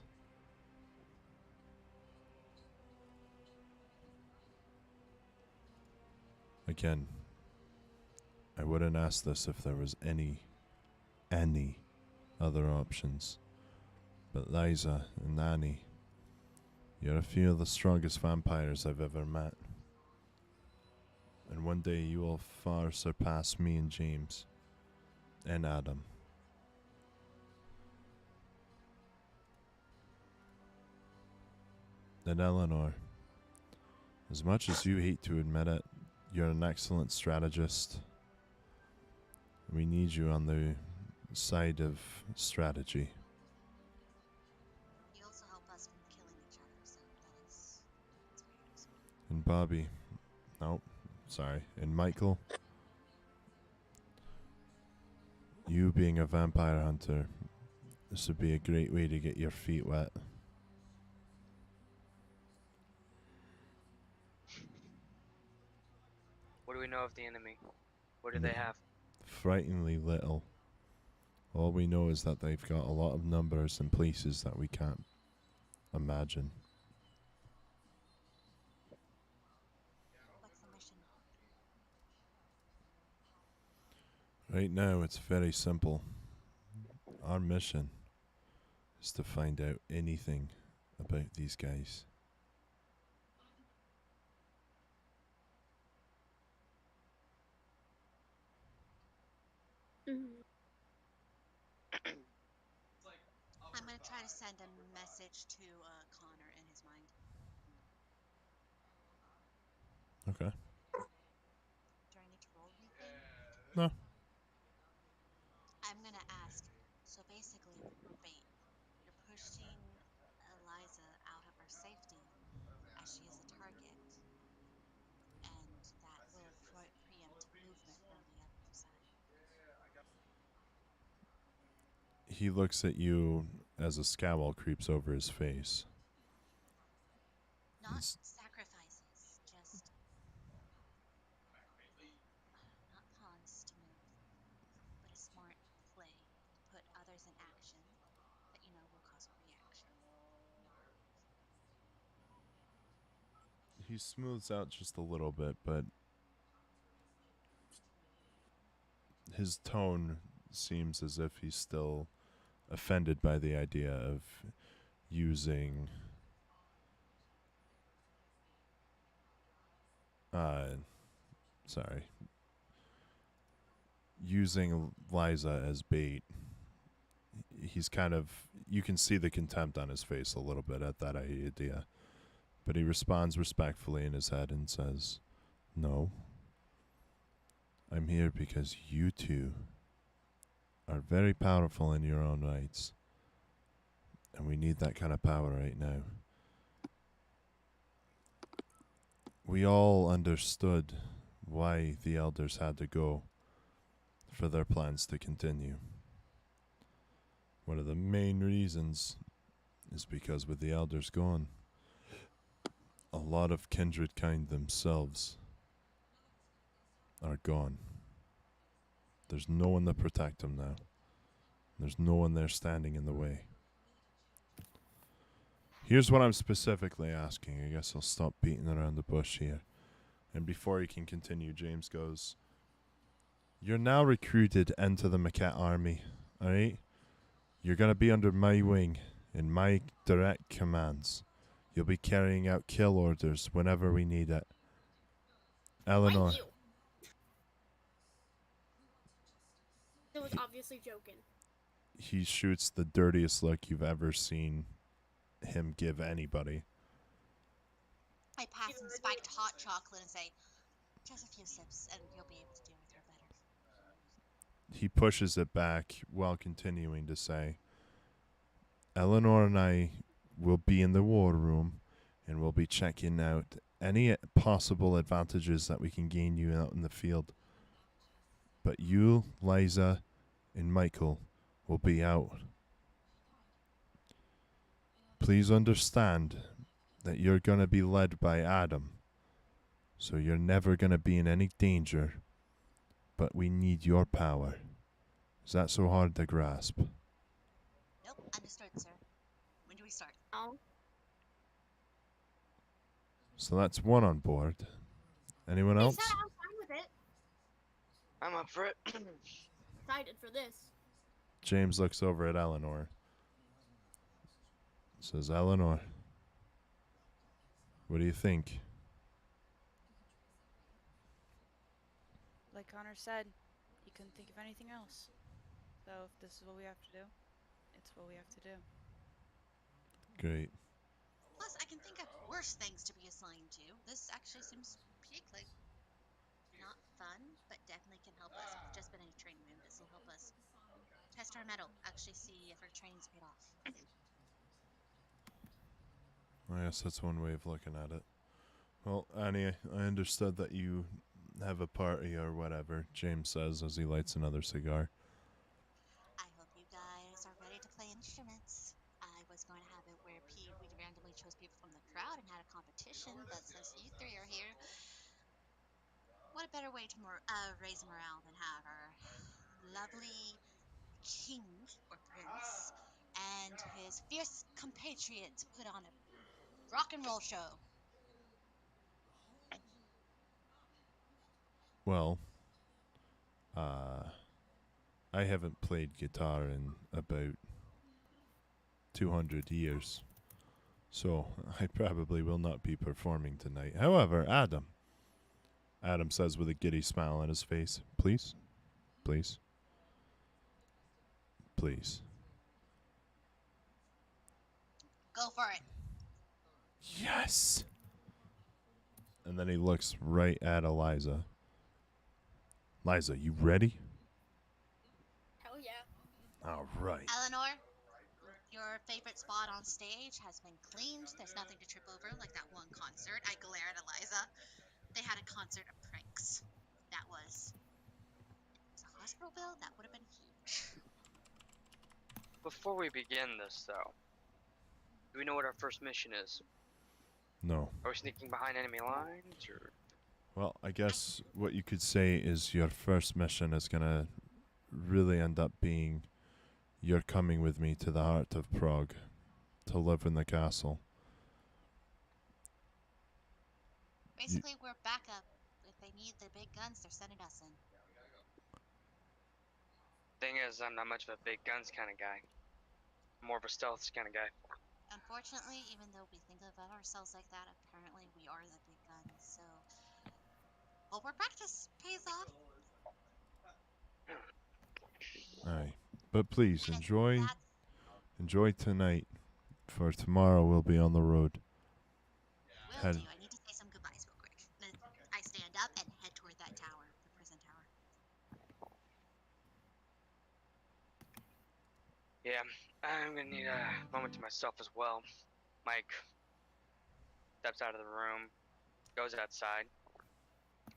Again, I wouldn't ask this if there was any other options. But Liza and Annie, you're a few of the strongest vampires I've ever met. And one day you will far surpass me and James and Adam. And Eleanor, as much as you hate to admit it, you're an excellent strategist. We need you on the side of strategy. You also help us from killing each other, so that's very useful. And Bobby, and Michael, you being a vampire hunter, this would be a great way to get your feet wet. What do we know of the enemy? What do they have? Frighteningly little. All we know is that they've got a lot of numbers and places that we can't imagine. What's the mission? Right now, it's very simple. Our mission is to find out anything about these guys. Mm-hmm. I'm gonna try to send send a message to Connor in his mind. Okay. Do I need to roll anything? No. I'm gonna ask. So basically, bait. You're pushing Eliza out of her safety as she is a target, and that will preempt movement from the other side. He looks at you as a scowl creeps over his face. Not He's- sacrifices, just not pawns to move, but a smart play to put others in action that you know will cause a reaction. He smooths out just a little bit, but his tone seems as if he's still offended by the idea of using sorry, using Liza as bait. He's kind of, you can see the contempt on his face a little bit at that idea, but he responds respectfully in his head and says, "No, I'm here because you two are very powerful in your own rights, and we need that kind of power right now. We all understood why the elders had to go for their plans to continue. One of the main reasons is because with the elders gone, a lot of kindred kind themselves are gone. There's no one to protect them now. There's no one there standing in the way. Here's what I'm specifically asking. I guess I'll stop beating around the bush here." And before he can continue, James goes, "You're now recruited into the Maquette army, alright? You're going to be under my wing, in my direct commands. You'll be carrying out kill orders whenever we need it. Eleanor." Why you? It was obviously joking. He shoots the dirtiest look you've ever seen him give anybody. I pass him spiked hot chocolate and say, "Just a few sips, and you'll be able to deal with her better." He pushes it back while continuing to say, "Eleanor and I will be in the war room, and we'll be checking out any possible advantages that we can gain you out in the field. But you, Liza, and Michael will be out. Please understand that you're going to be led by Adam, so you're never going to be in any danger, but we need your power. Is that so hard to grasp?" Nope, understood, sir. When do we start? Oh. So that's one on board. Anyone He else? said I'm fine with it. I'm up for it. Excited for this. James looks over at Eleanor. Says, "Eleanor, what do you think?" Like Connor said, he couldn't think of anything else. So if this is what we have to do, it's what we have to do. Great. Plus, I can think of worse things to be assigned to. This actually seems particularly not fun, but definitely can help us. We've just been in a training room. This will help us test our mettle, actually see if our training's paid off. I guess that's one way of looking at it. Well, Annie, I understood that you have a party or whatever, James says as he lights another cigar. I hope you guys are ready to play instruments. I was going to have it where we randomly chose people from the crowd and had a competition, but since you three are here, what a better way to raise morale than have our lovely king or prince and his fierce compatriots put on a rock and roll show. Well, I haven't played guitar in about 200 years, so I probably will not be performing tonight. However, Adam says with a giddy smile on his face, "Please, please, please." Go for it. Yes. And then he looks right at Eliza. Liza, you ready? Hell yeah. All right. Eleanor, your favorite spot on stage has been cleaned. There's nothing to trip over like that one concert. I glare at Eliza. They had a concert of pranks. That was a hospital bill. That would have been huge. Before we begin this, though, do we know what our first mission is? No. Are we sneaking behind enemy lines, or? Well, I guess what you could say is your first mission is going to really end up being you're coming with me to the heart of Prague to live in the castle. Basically, we're backup. If they need the big guns, they're sending us in. Thing is, I'm not much of a big guns kind of guy. More of a stealth kind of guy. Unfortunately, even though we think of ourselves like that, apparently we are the big guns. So, more practice pays off. Aye. But please, And enjoy tonight, for tomorrow we'll be on the road. will Had- do. I need to say some goodbyes real quick. Then I stand up and head toward that tower, the prison tower. Yeah, I'm gonna need a moment to myself as well. Mike steps out of the room, goes outside,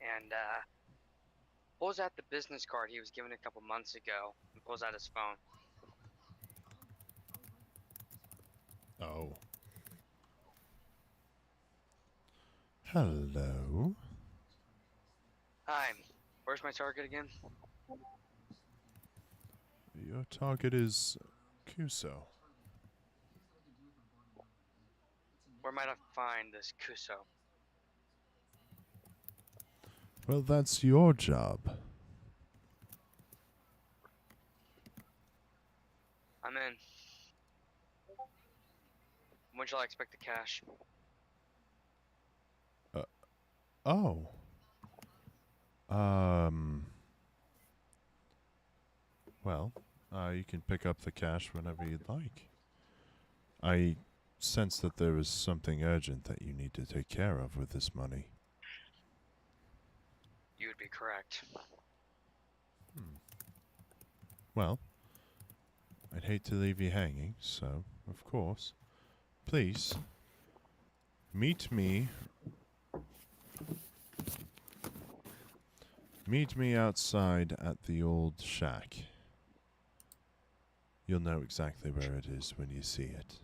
and pulls out the business card he was given a couple months ago and pulls out his phone. Oh. Hello. Hi, where's my target again? Your target is Kuso. Where might I find this Kuso? Well, that's your job. I'm in. When shall I expect the cash? Oh. Well, you can pick up the cash whenever you'd like. I sense that there is something urgent that you need to take care of with this money. You would be correct. Well, I'd hate to leave you hanging, so, of course, please, meet me outside at the old shack. You'll know exactly where it is when you see it.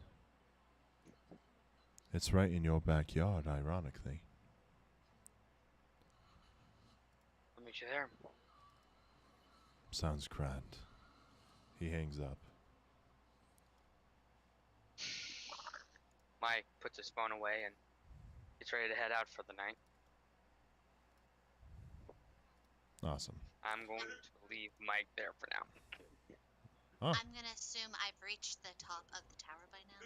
It's right in your backyard, ironically. I'll meet you there. Sounds grand. He hangs up. Mike puts his phone away and gets ready to head out for the night. Awesome. I'm going to leave Mike there for now. Oh, I'm gonna assume I've reached the top of the tower by now.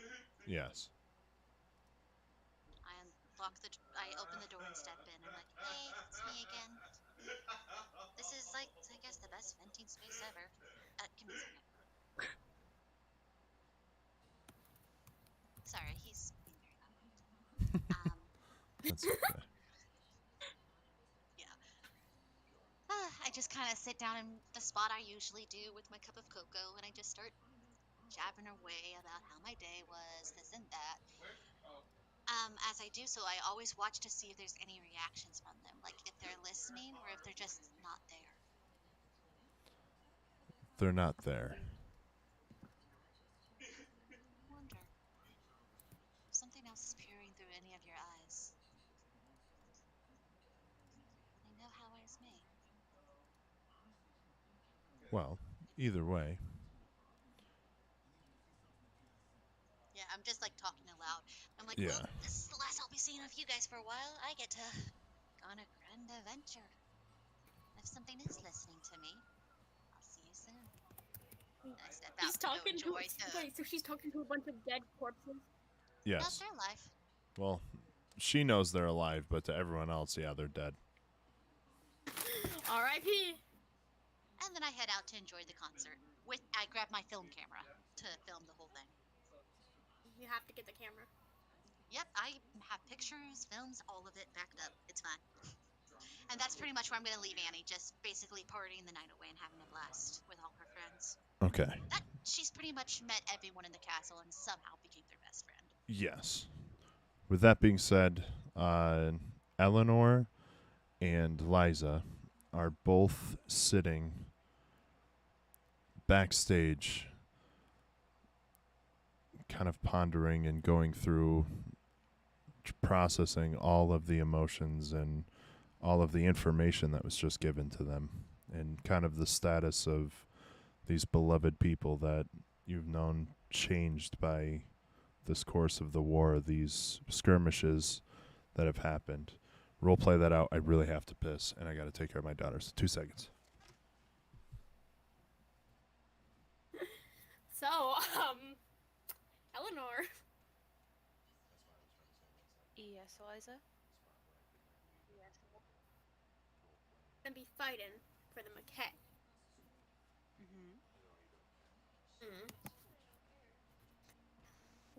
yes. I open the door and step in. I'm like, hey, it's me again. This is like, I guess, the best venting space ever. Give me a second. Sorry, he's being very loud. That's okay. I just kind of sit down in the spot I usually do with my cup of cocoa, and I just start jabbing away about how my day was, this and that. As I do so, I always watch to see if there's any reactions from them, like if they're listening or if they're just not there. They're not there. I wonder if something else is peering through any of your eyes. They know how eyes may. Well, either way. Yeah, I'm just like talking aloud. I'm like, Yeah. well, this is the last I'll be seeing of you guys for a while. I get to go on a grand adventure. If something is listening to me, I'll see you soon. And I step out He's to go talking to. enjoy the... Wait, so she's talking to a bunch of dead corpses? No, Yes. they're alive. Well, she knows they're alive, but to everyone else, yeah, they're dead. R.I.P. And then I head out to enjoy the concert. I grab my film camera to film the whole thing. You have to get the camera. Yep, I have pictures, films, all of it backed up. It's fine. And that's pretty much where I'm going to leave Annie, just basically partying the night away and having a blast with all her friends. Okay. That she's pretty much met everyone in the castle and somehow became their best friend. Yes. With that being said, Eleanor and Liza are both sitting backstage, kind of pondering and going through, processing all of the emotions and all of the information that was just given to them, and kind of the status of these beloved people that you've known changed by this course of the war, these skirmishes that have happened. Role play that out. I really have to piss, and I got to take care of my daughter. So 2 seconds. So, Eleanor. Yes, Eliza? Gonna be fighting for the Maquette.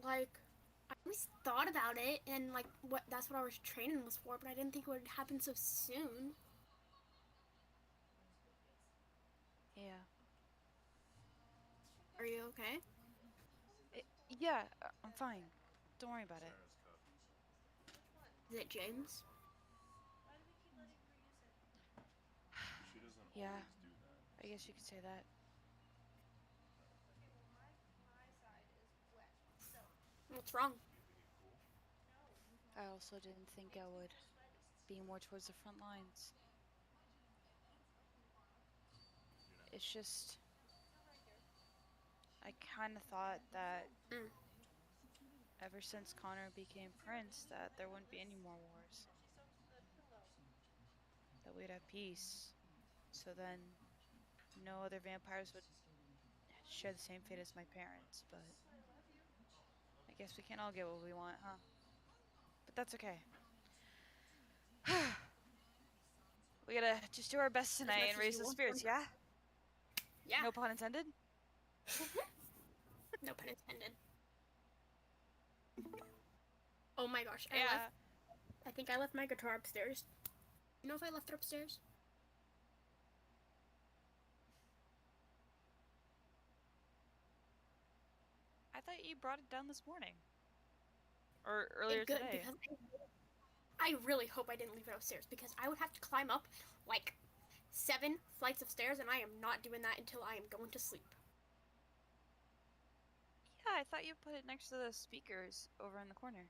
Like, I always thought about it, and like, that's what our training was for, but I didn't think it would happen so soon. Yeah. Are you okay? Yeah, I'm fine. Don't worry about it. Is it James? Yeah, I guess you could say that. What's wrong? I also didn't think I would be more towards the front lines. It's just, I kind of thought that ever since Connor became prince, that there wouldn't be any more wars. That we'd have peace. So then, no other vampires would share the same fate as my parents, but I guess we can't all get what we want, huh? But that's okay. We gotta just do our best tonight much and as raise you the want spirits, them. yeah? Yeah. No pun intended? No pun intended. Oh my gosh, I think I left my guitar upstairs. You know if I left it upstairs? I thought you brought it down this morning. Or earlier Good, today. because I really hope I didn't leave it upstairs, because I would have to climb up like 7 flights of stairs, and I am not doing that until I am going to sleep. Yeah, I thought you put it next to the speakers over in the corner.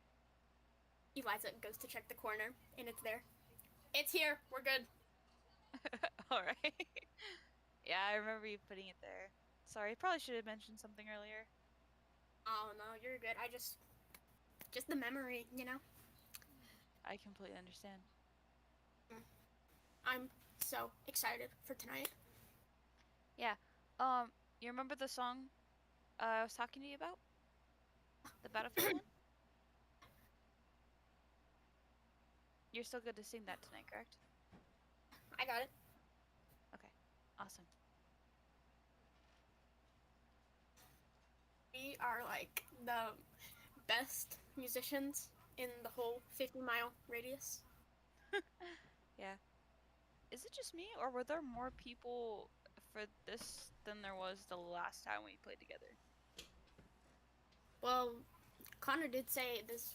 Eliza goes to check the corner, and it's there. It's here. We're good. Alright. Yeah, I remember you putting it there. Sorry, I probably should have mentioned something earlier. Oh no, you're good. just the memory, you know? I completely understand. I'm so excited for tonight. Yeah. You remember the song I was talking to you about? The Battlefield one? You're still good to sing that tonight, correct? I got it. Okay. Awesome. We are like the best musicians in the whole 50-mile radius. Yeah. Is it just me, or were there more people for this than there was the last time we played together? Well, Connor did say this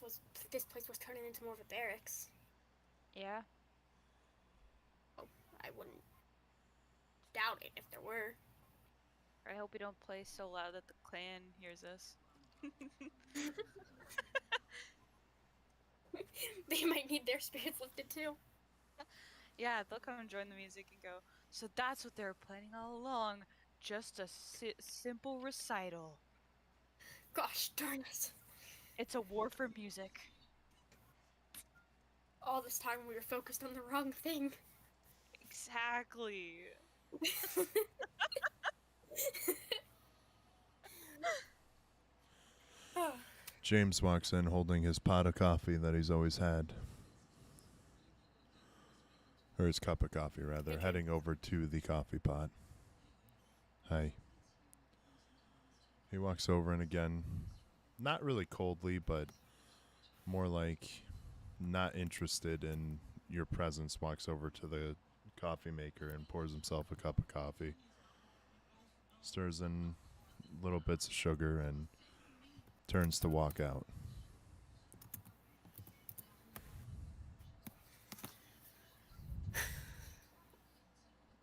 place was turning into more of a barracks. Yeah? Oh, I wouldn't doubt it if there were. I hope we don't play so loud that the clan hears us. They might need their spirits lifted too. Yeah, they'll come and join the music and go, so that's what they were planning all along. Just a simple recital. Gosh darn it. It's a war for music. All this time we were focused on the wrong thing. Exactly. James walks in holding his pot of coffee that he's always had. Or his cup of coffee, rather, heading over to the coffee pot. Hi. He walks over and again, not really coldly, but more like not interested in your presence, walks over to the coffee maker and pours himself a cup of coffee. Stirs in little bits of sugar and turns to walk out.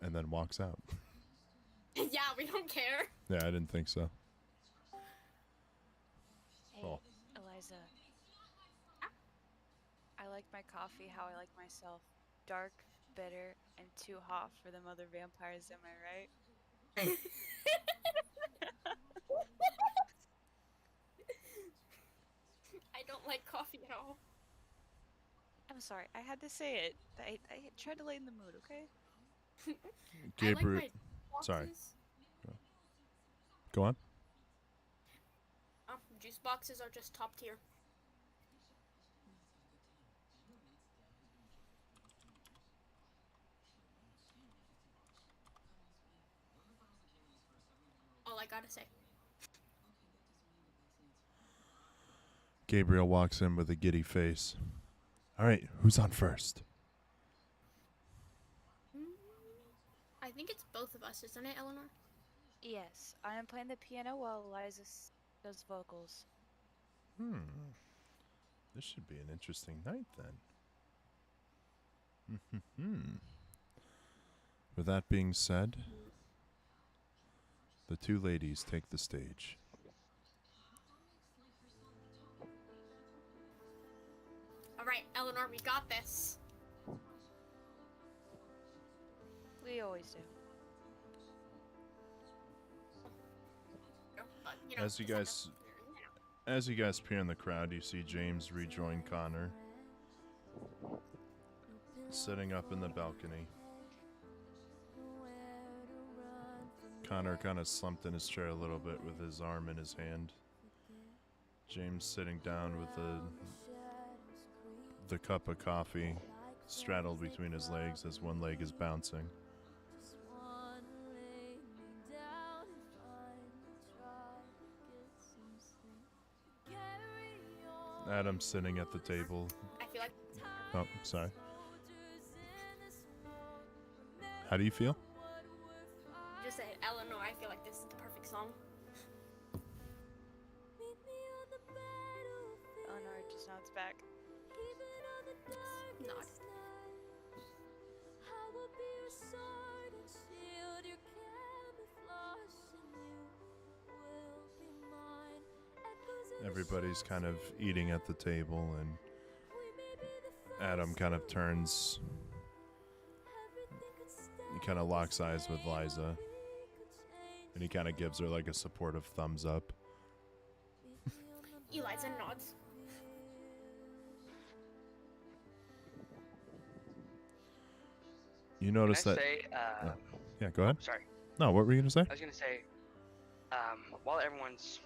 And then walks out. Yeah, we don't care. Yeah, I didn't think so. Hey, Oh. Eliza. I like my coffee how I like myself. Dark, bitter, and too hot for them other vampires, am I right? I don't like coffee at all. I'm sorry, I had to say it. I tried to lighten the mood, okay? Gabriel, I like my sorry. boxes. Go on. Juice boxes are just top tier. All I gotta say. Gabriel walks in with a giddy face. All right, who's on first? I think it's both of us, isn't it, Eleanor? Yes, I am playing the piano while Eliza does vocals. This should be an interesting night then. With that being said, the two ladies take the stage. All right, Eleanor, we got this. We always do. But, you know, As you just have guys- to- As you guys peer in the crowd, you see James rejoin Connor, sitting up in the balcony. Connor kind of slumped in his chair a little bit with his arm in his hand. James sitting down with the cup of coffee straddled between his legs as one leg is bouncing. Adam sitting at the table. I feel like Oh, sorry. How do you feel? just said Eleanor. I feel like this is the perfect song. Eleanor just nods back. Nod. Everybody's kind of eating at the table, and Adam kind of turns. He kind of locks eyes with Liza, and he kind of gives her like a supportive thumbs up. Eliza nods. You notice Can I that? say, Yeah, go ahead. sorry. No, what were you gonna say? I was gonna say, while everyone's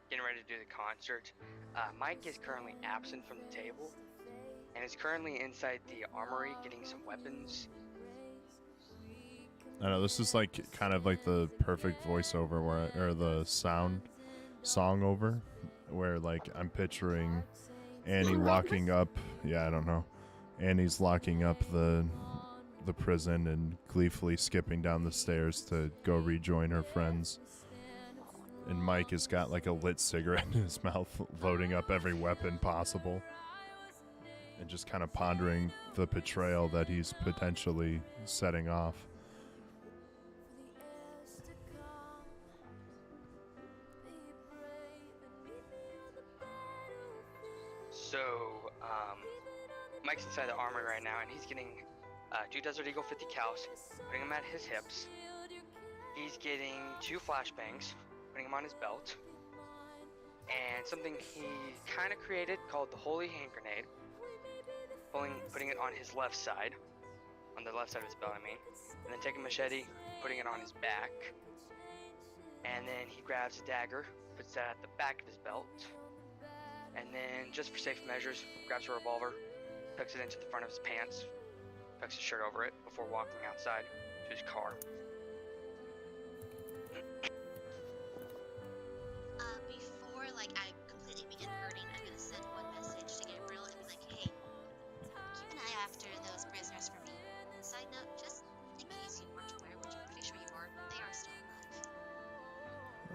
getting ready to do the concert, Mike is currently absent from the table, and is currently inside the armory getting some weapons. I know this is like kind of like the perfect voiceover or the song over, where like I'm picturing Annie locking up. Yeah, I don't know. Annie's locking up the prison and gleefully skipping down the stairs to go rejoin her friends. And Mike has got like a lit cigarette in his mouth, loading up every weapon possible, and just kind of pondering the betrayal that he's potentially setting off. So, Mike's inside the armory right now, and he's getting 2 Desert Eagle 50 cals, putting them at his hips. He's getting 2 flashbangs, putting them on his belt, and something he kind of created called the Holy Hand Grenade, putting it on his left side, on the left side of his belt, I mean, and then taking a machete, putting it on his back, and then he grabs a dagger, puts that at the back of his belt, and then, just for safe measures, grabs a revolver, tucks it into the front of his pants, tucks his shirt over it before walking outside to his car. Before, like, I completely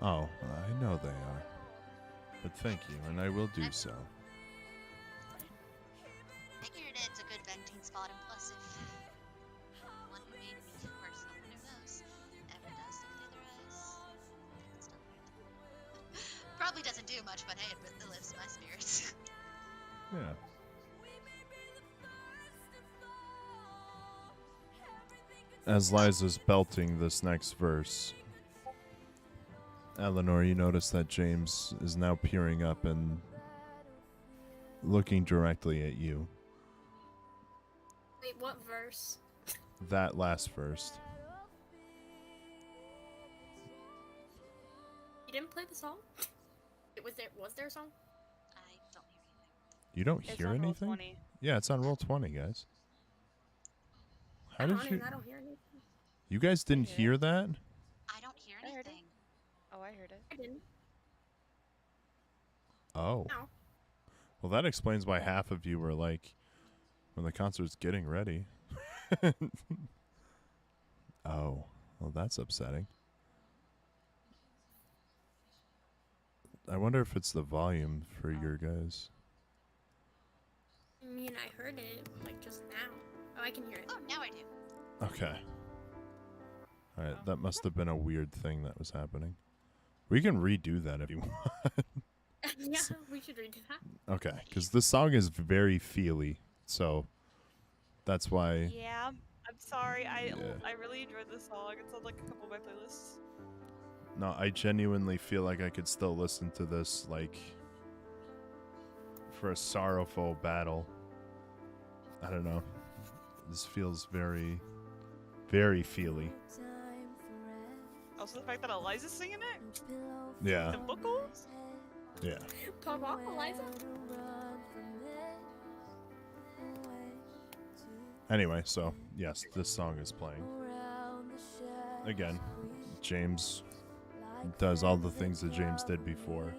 Oh, I know they are. But thank you, and I will do so. Figured it's a good venting spot, and plus if the one who made me, or someone who knows, ever does look the other eyes, they can still hear them. Probably doesn't do much, but hey, it lifts my spirits. Yeah. As Liza's belting this next verse, Eleanor, you notice that James is now peering up and looking directly at you. Wait, what verse? That last verse. You didn't play the song? Was there a song? I don't hear anything. You don't It's hear on roll anything? 20. Yeah, it's on roll 20, guys. How I'm did on it you? and I don't hear anything. You guys didn't Yeah. hear that? I don't hear I heard it. anything. Oh, I heard it. I didn't. Oh. No. Well, that explains why half of you were like, when the concert's getting ready. Oh. Well, that's upsetting. I wonder if it's the volume for your guys. I mean, I heard it, like, just now. Oh, I can hear it. Oh, now I do. Okay. Alright, that must have been a weird thing that was happening. We can redo that if you want. Yeah, we should redo that. Okay, because this song is very feely, so that's why. Yeah, I'm sorry. Yeah. I really enjoyed this song. It's on like a couple of my playlists. No, I genuinely feel like I could still listen to this, like, for a sorrowful battle. I don't know. This feels very, very feely. Also, the fact that Eliza's singing it, Yeah, the vocals. yeah. Pop off, Eliza. Anyway, so, yes, this song is playing. Again, James does all the things that James did before.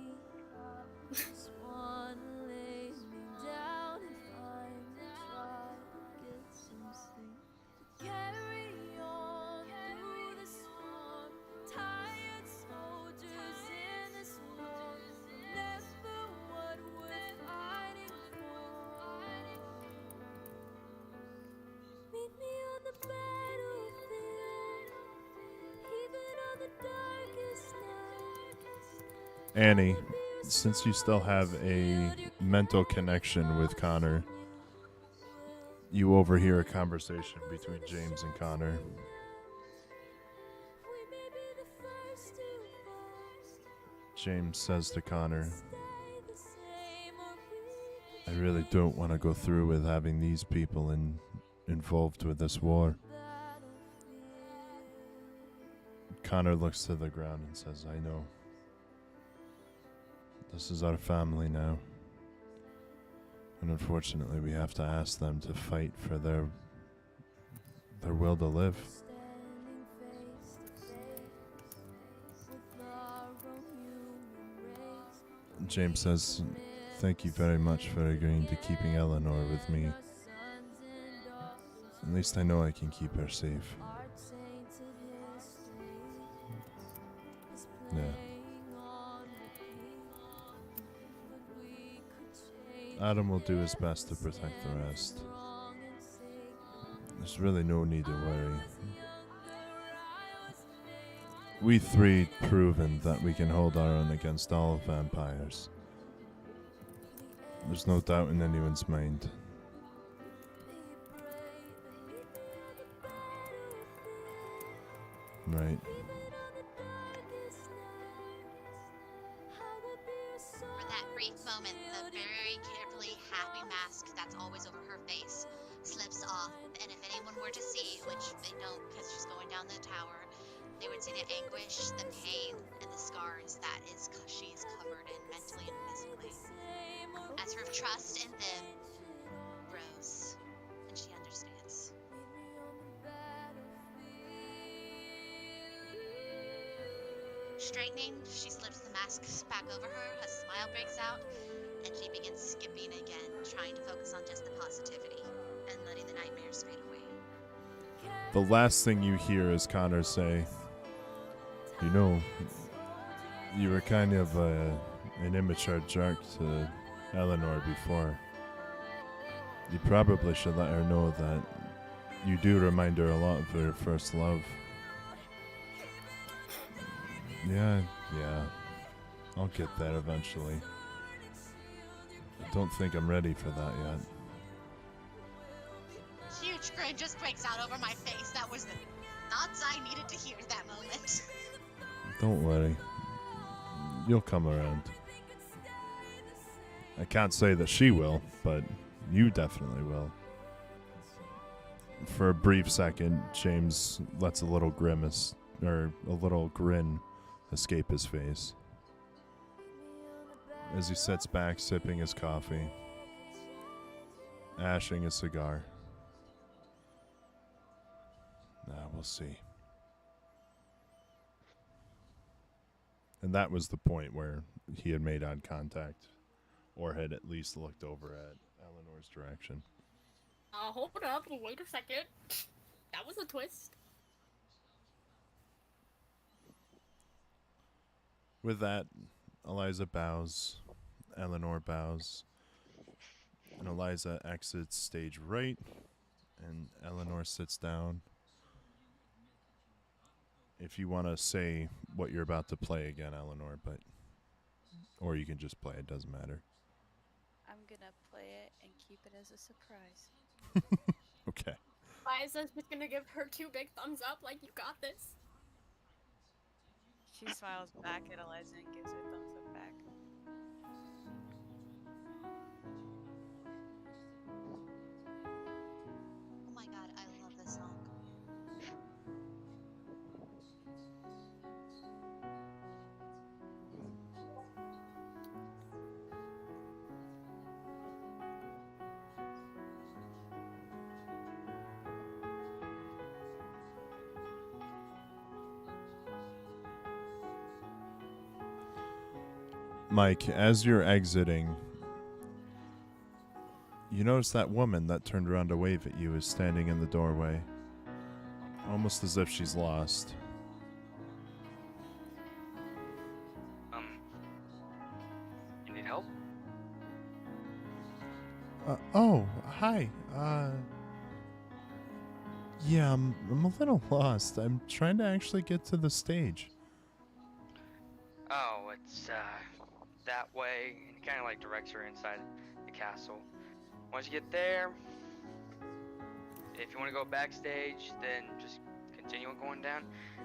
Annie, since you still have a mental connection with Connor, you overhear a conversation between James and Connor. James says to Connor, I really don't want to go through with having these people involved with this war. Connor looks to the ground and says, I know. This is our family now. And unfortunately, we have to ask them to fight for their will to live. James says, thank you very much for agreeing to keeping Eleanor with me. At least I know I can keep her safe. Yeah. Adam will do his best to protect the rest. There's really no need to worry. We three proven that we can hold our own against all vampires. There's no doubt in anyone's mind. Right. For that brief moment, the very carefully happy mask that's always over her face slips off, and if anyone were to see, which they don't because she's going down the tower, they would see the anguish, the pain, and the scars that she is covered in mentally and physically. As her trust in them grows, and she understands. Straightening, she slips the mask back over her, a smile breaks out, and she begins skipping again, trying to focus on just the positivity and letting the nightmares fade away. The last thing you hear is Connor say, you know, You were kind of an immature jerk to Eleanor before. You probably should let her know that you do remind her a lot of her first love. Yeah. I'll get there eventually. I don't think I'm ready for that yet. Huge grin just breaks out over my face. That was the thoughts I needed to hear at that moment. Don't worry. You'll come around. I can't say that she will, but you definitely will. For a brief second, James lets a little grimace, or a little grin, escape his face. As he sits back sipping his coffee, ashing a cigar. We'll see. And that was the point where he had made eye contact, or had at least looked over at Eleanor's direction. Hold up, wait a second. That was a twist. With that, Eliza bows, Eleanor bows, and Eliza exits stage right, and Eleanor sits down. If you want to say what you're about to play again, Eleanor, or you can just play, it doesn't matter. I'm gonna play it and keep it as a surprise. Okay. Liza's just gonna give her 2 big thumbs up, like, you got this. She smiles back at Eliza and gives her a thumbs up back. Oh my god, I love this song. Mike, as you're exiting, you notice that woman that turned around to wave at you is standing in the doorway, almost as if she's lost. You need help? Oh, hi. Yeah, I'm a little lost. I'm trying to actually get to the stage. Oh, it's that way, and he kind of like directs her inside the castle. Once you get there, if you want to go backstage, then just continue going down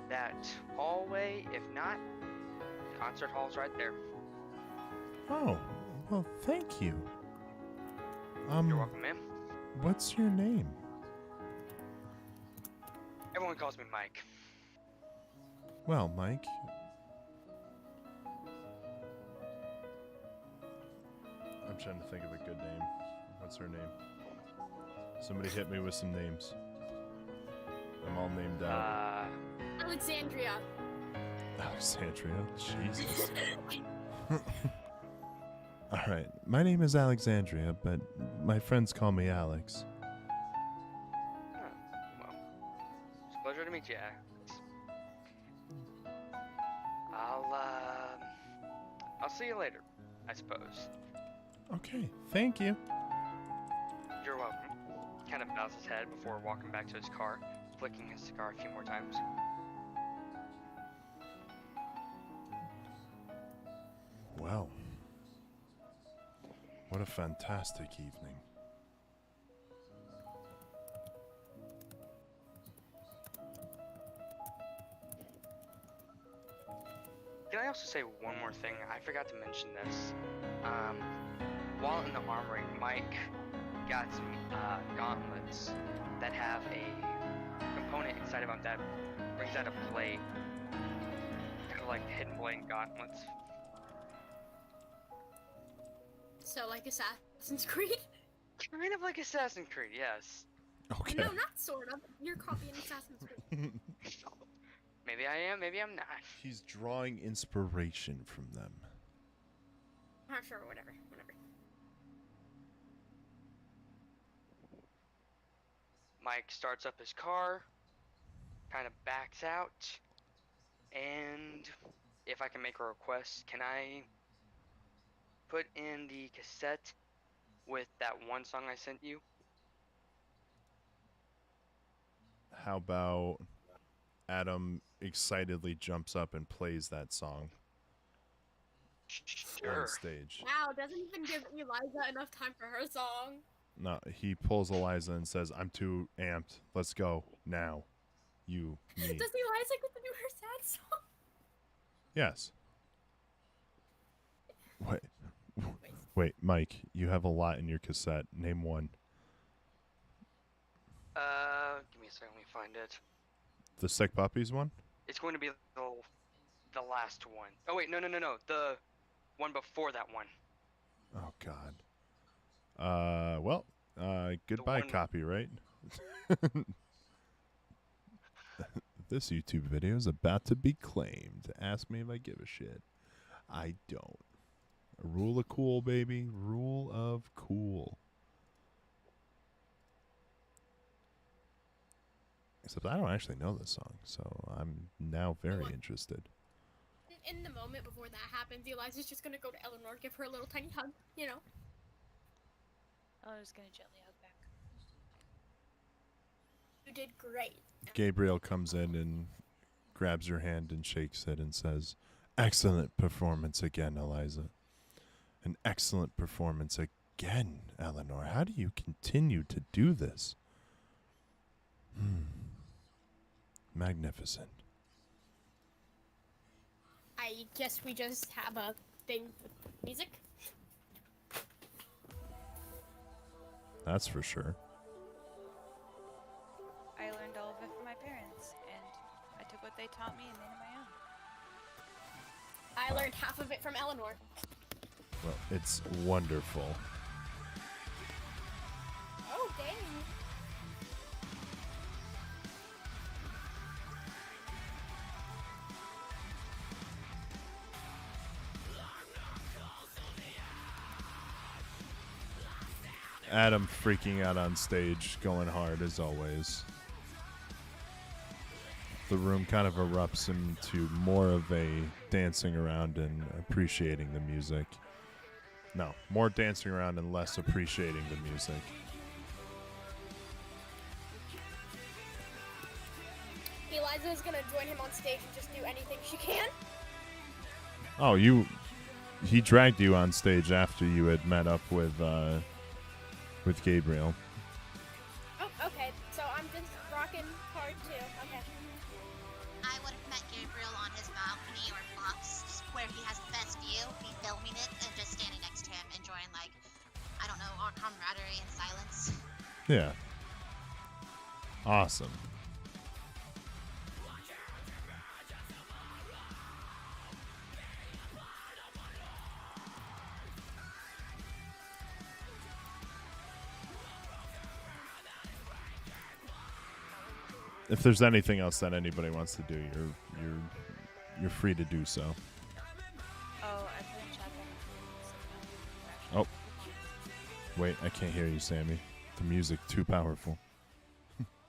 that hallway. If not, concert hall's right there. Oh, well, thank you. You're welcome, ma'am. What's your name? Everyone calls me Mike. Well, Mike. I'm trying to think of a good name. What's her name? Somebody hit me with some names. I'm all named out. Alexandria. Alexandria? Jesus. Alright, my name is Alexandria, but my friends call me Alex. Well, it's a pleasure to meet you, Alex. I'll see you later, I suppose. Okay, thank you. You're welcome. Kind of bows his head before walking back to his car, flicking his cigar a few more times. Wow. What a fantastic evening. Can I also say one more thing? I forgot to mention this. While in the armory, Mike got some gauntlets that have a component inside of them that brings out a blade. Kind of like hidden blade gauntlets. So, like Assassin's Creed? Kind of like Assassin's Creed, yes. Okay. No, not sort of. You're copying Assassin's Creed. Maybe I am, maybe I'm not. He's drawing inspiration from them. Sure, whatever. Mike starts up his car, kind of backs out, and if I can make a request, can I put in the cassette with that one song I sent you? How about Adam excitedly jumps up and plays that song on Sure. stage? Wow, doesn't even give Eliza enough time for her song. No, he pulls Eliza and says, "I'm too amped. Let's go now. You, me." Does Eliza get to do her sad song? Yes. Wait, Mike, you have a lot in your cassette. Name one. Give me a second, let me find it. The Sick Puppies one? It's going to be the last one. Oh wait, no, the one before that one. Oh God. Goodbye, one- copyright. This YouTube video is about to be claimed. Ask me if I give a shit. I don't. A rule of cool, baby. Rule of cool. Except I don't actually know this song, so I'm now very interested. In the moment before that happens, Eliza's just gonna go to Eleanor, give her a little tiny hug, you know. Eleanor's gonna gently hug back. You did great. Gabriel comes in and grabs your hand and shakes it and says, "Excellent performance again, Eliza. An excellent performance again, Eleanor. How do you continue to do this? Magnificent." I guess we just have a thing with music. That's for sure. I learned all of it from my parents, and I took what they taught me and made it my own. I learned half of it from Eleanor. Well, it's wonderful. Oh, dang. Adam freaking out on stage, going hard as always. The room kind of erupts into more of a dancing around and appreciating the music. No, more dancing around and less appreciating the music. Eliza is gonna join him on stage and just do anything she can. Oh, he dragged you on stage after you had met up with Gabriel. Oh, okay. So I'm just rocking hard too. Okay. I would have met Gabriel on his balcony or box where he has the best view, be filming it, and just standing next to him, enjoying, like, I don't know, our camaraderie in silence. Yeah. Awesome. If there's anything else that anybody wants to do, you're free to do so. Oh, I put in chat that. Oh. Wait, I can't hear you, Sammy. The music too powerful.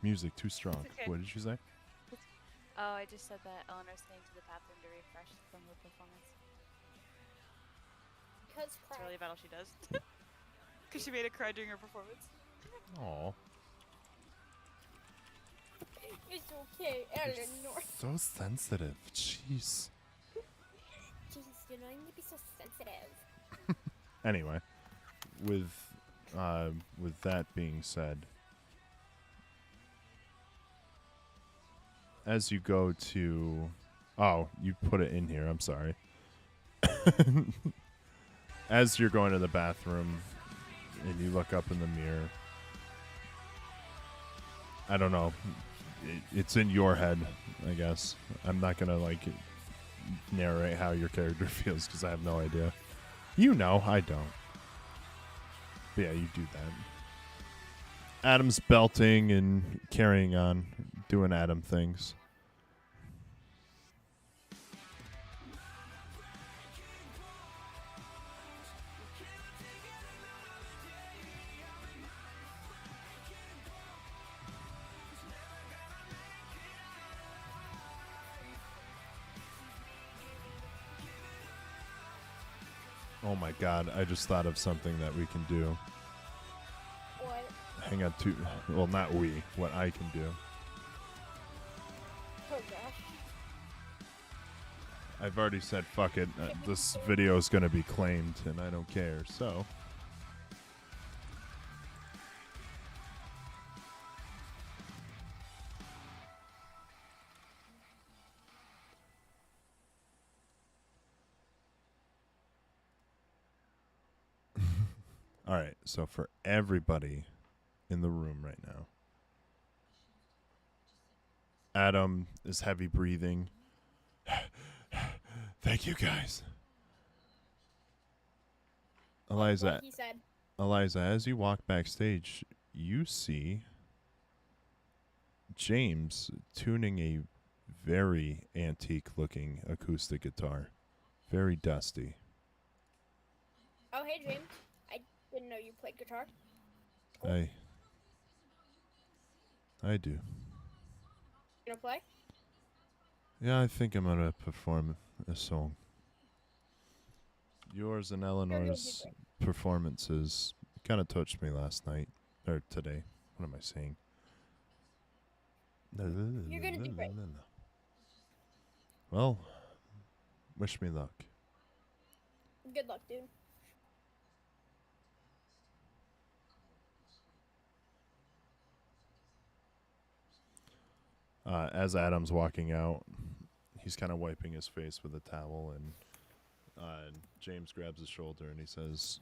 Music too strong. Okay. What did you say? Oh, I just said that Eleanor's staying to the bathroom to refresh from the performance. Because It's really about all she does. Because she made a cry during her performance. Aw. It's okay, Eleanor. So sensitive. Jeez. Jeez, you're not going to be so sensitive. Anyway, with that being said, as you go to, oh, you put it in here. I'm sorry. As you're going to the bathroom and you look up in the mirror, I don't know. It's in your head, I guess. I'm not gonna narrate how your character feels because I have no idea. You know, I don't. But yeah, you do that. Adam's belting and carrying on, doing Adam things. Oh my god, I just thought of something that we can do. What? Hang on to, well, not we, what I can do. Oh gosh. I've already said fuck it. This video is going to be claimed and I don't care. So, all right. So for everybody in the room right now, Adam is heavy breathing. Thank you guys. Eliza, Like he said. Eliza, as you walk backstage, you see James tuning a very antique-looking acoustic guitar. Very dusty. Oh, hey, James. I didn't know you played guitar. I do. You gonna play? Yeah, I think I'm gonna perform a song. Yours and Eleanor's performances kind of touched me last night. Or today. What am I saying? You're gonna do great. Well, wish me luck. Good luck, dude. As Adam's walking out, he's kind of wiping his face with a towel, and James grabs his shoulder and he says,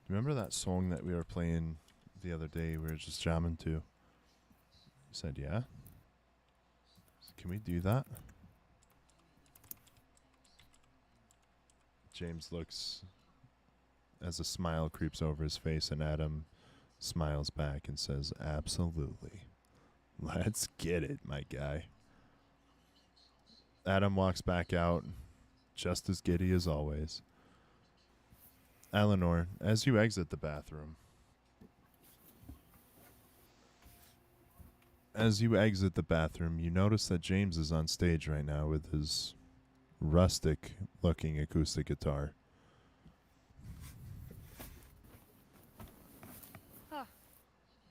"Remember that song that we were playing the other day? We were just jamming to." He said, "Yeah." "Can we do that?" James looks as a smile creeps over his face, and Adam smiles back and says, "Absolutely. Let's get it, my guy." Adam walks back out, just as giddy as always. Eleanor, as you exit the bathroom, you notice that James is on stage right now with his rustic-looking acoustic guitar. Huh.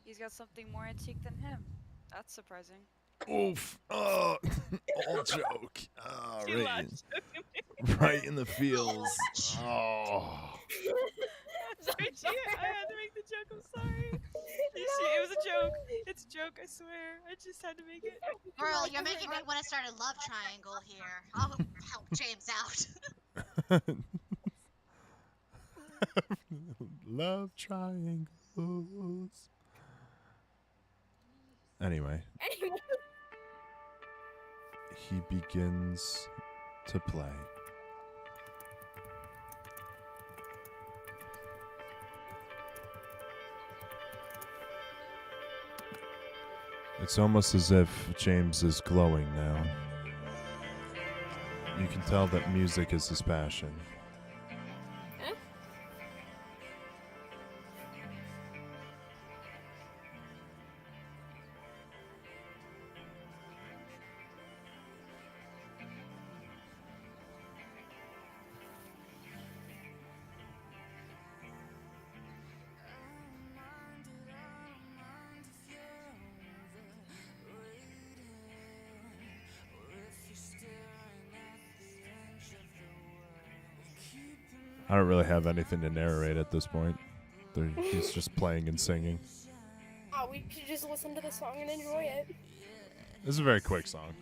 He's got something more antique than him. That's surprising. Oof! Oh, all joke. Oh, Too right, much. right in the feels. Oh. Sorry, Gia. I had to make the joke. I'm sorry. You see, it was a joke. It's a joke, I swear. I just had to make it. Girl, you're making me want to start a love triangle here. I'll help James out. Love triangles. Anyway, he begins to play. It's almost as if James is glowing now. You can tell that music is his passion. I don't really have anything to narrate at this point. He's just playing and singing. Oh, we should just listen to the song and enjoy it. This is a very quick song.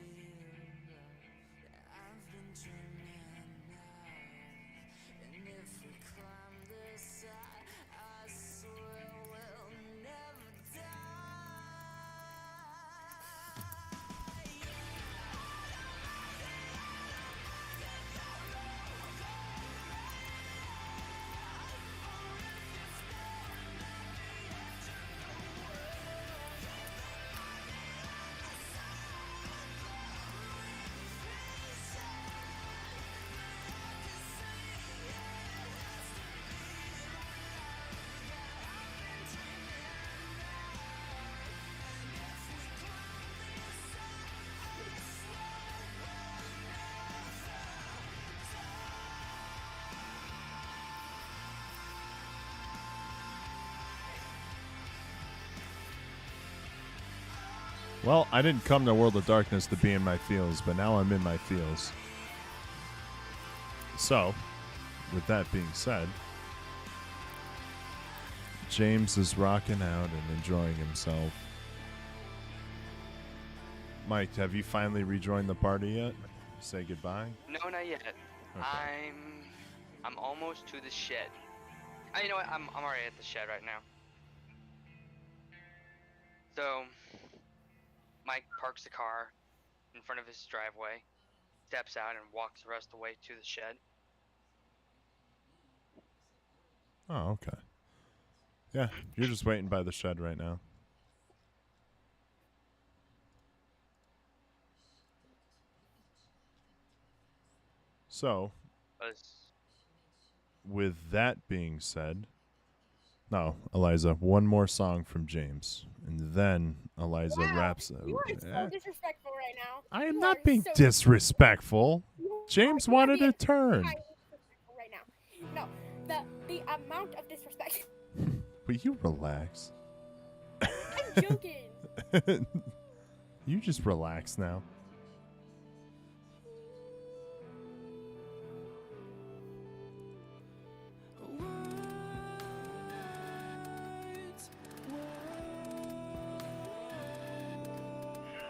Well, I didn't come to World of Darkness to be in my feels, but now I'm in my feels. So, with that being said, James is rocking out and enjoying himself. Mike, have you finally rejoined the party yet? Say goodbye? No, not yet. Okay. I'm almost to the shed. You know what? I'm already at the shed right now. So, Mike parks the car in front of his driveway, steps out, and walks the rest of the way to the shed. Oh, okay. Yeah, you're just waiting by the shed right now. So, with that being said, no, Eliza, one more song from James, and then Eliza wraps up. You are so disrespectful right now. I am You not are being so disrespectful. You James are wanted being a turn. highly disrespectful right now. No, the amount of disrespect. Will you relax? I'm joking. You just relax now.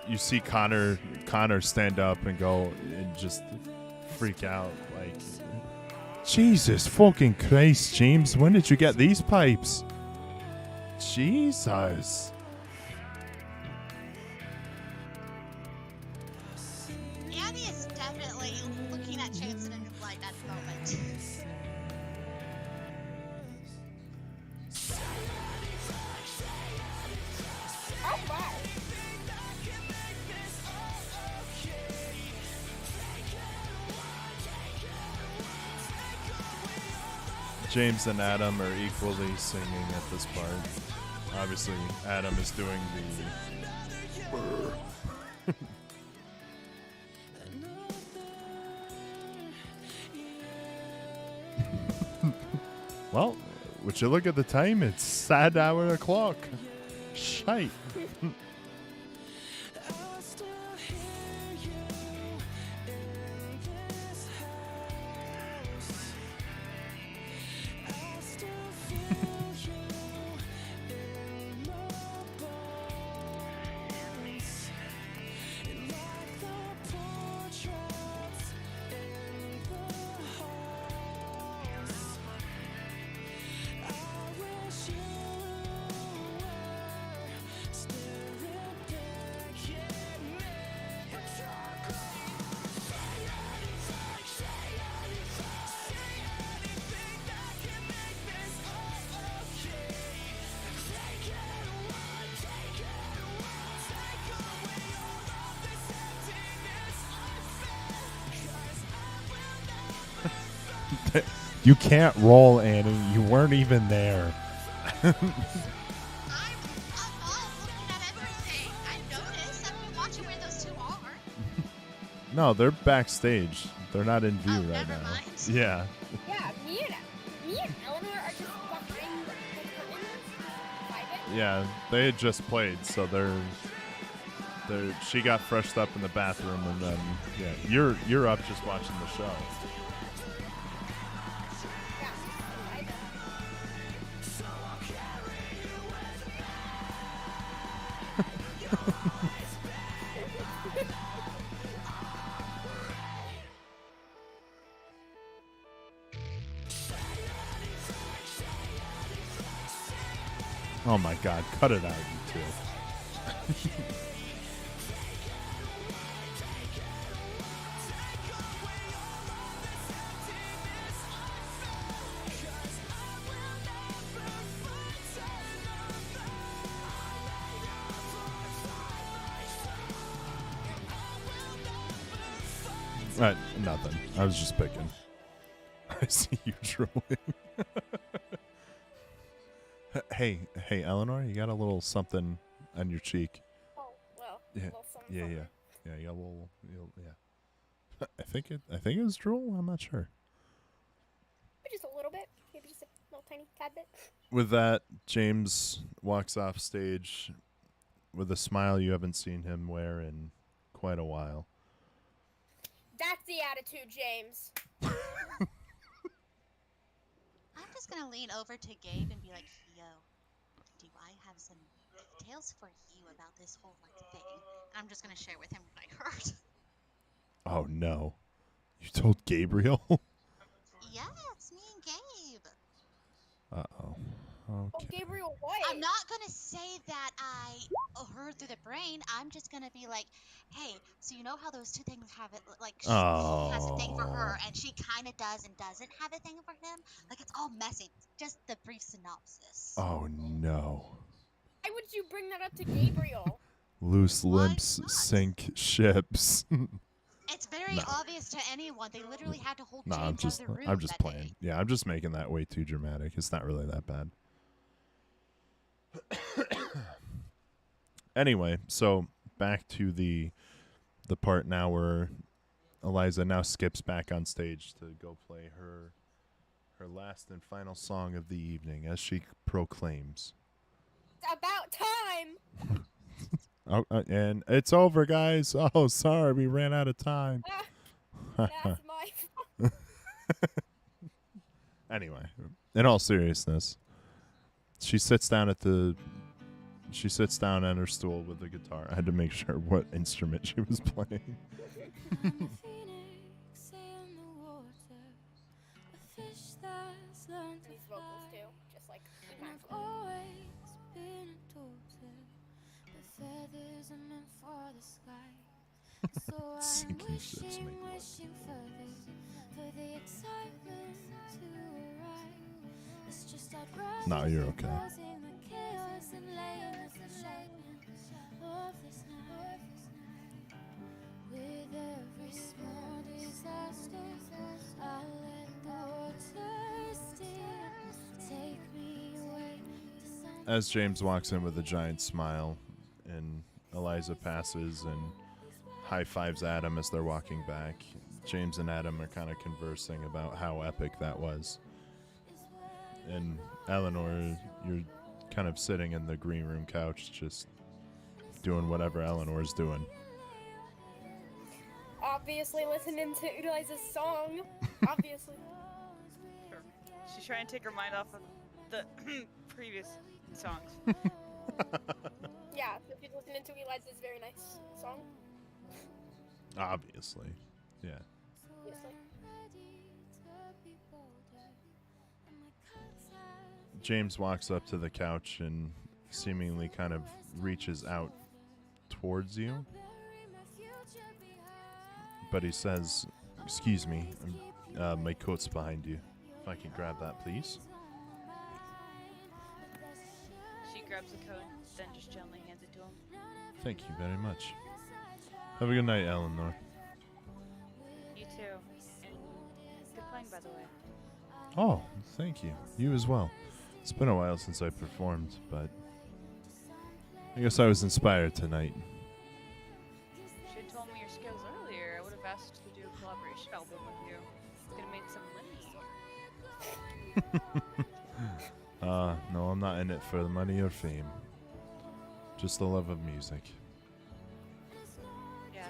You see Connor stand up and go and just freak out like, Jesus fucking Christ, James, when did you get these pipes? Jesus. Annie is definitely looking at James in a new light at the moment. Oh my. James and Adam are equally singing at this part. Obviously, Adam is doing the... Well, would you look at the time? It's sad hour o'clock. Shite. You can't roll, Annie. You weren't even there. I'm looking at everything. I noticed. I've been watching where those two are. No, they're backstage. They're not in view Oh, right never now. mind. Yeah. Yeah, me and Eleanor are just behind the curtains, vibing. Yeah, they had just played, so they're she got freshed up in the bathroom, and then you're up just watching the show. Yeah, vibing. Oh my God, cut it out, you two. Nothing. I was just picking. I see you drooling. Hey, Eleanor, you got a little something on your cheek. Oh, well. Yeah, a little something, yeah, something. yeah. You got a little, yeah. I think it was drool. I'm not sure. Just a little bit. Maybe just a little tiny tad bit. With that, James walks off stage, with a smile you haven't seen him wear in quite a while. That's the attitude, James. I'm just gonna lean over to Gabe and be like, "Yo, do I have some details for you about this whole thing?" And I'm just gonna share with him what I heard. Oh no. You told Gabriel? Yeah, it's me and Gabe. Uh-oh. Oh, Okay. Gabriel, what? I'm not gonna say that I heard through the brain. I'm just gonna be like, "Hey, so you know how those two things have it? Like, he has a thing for her, and she kind of does and doesn't have a thing for him. Like, it's all messy. Just the brief synopsis." Oh no. Why would you bring that up to Gabriel? Loose Why lips not? sink ships. It's very No. obvious to anyone. They literally had to hold No, James out of the room. I'm just that playing. day. Yeah, I'm just making that way too dramatic. It's not really that bad. Anyway, so back to the part now where Eliza now skips back on stage to go play her last and final song of the evening as she proclaims. It's about time. Oh, and it's over, guys. Oh, sorry, we ran out of time. That's my. Anyway, in all seriousness, she sits down on her stool with the guitar. I had to make sure what instrument she was playing. These vocals too, just like Sinking ships make love. No, you're okay. As James walks in with a giant smile, and Eliza passes and high fives Adam as they're walking back, James and Adam are kind of conversing about how epic that was. And Eleanor, you're kind of sitting in the green room couch, just doing whatever Eleanor's doing. obviously listening to Eliza's song. Obviously. Sure. She's trying to take her mind off of the previous songs. Yeah, so she's listening to Eliza's very nice song. Obviously. Yeah. Obviously. James walks up to the couch and seemingly kind of reaches out towards you. But he says, "Excuse me, my coat's behind you. If I can grab that, please." She grabs the coat, then just gently hands it to him. Thank you very much. Have a good night, Eleanor. You too. And good playing, by the way. Oh, thank you. You as well. It's been a while since I performed, but I guess I was inspired tonight. You should have told me your skills earlier. I would have asked to do a collaboration album with you. Could have made some money. No, I'm not in it for the money or fame. Just the love of music. Yeah.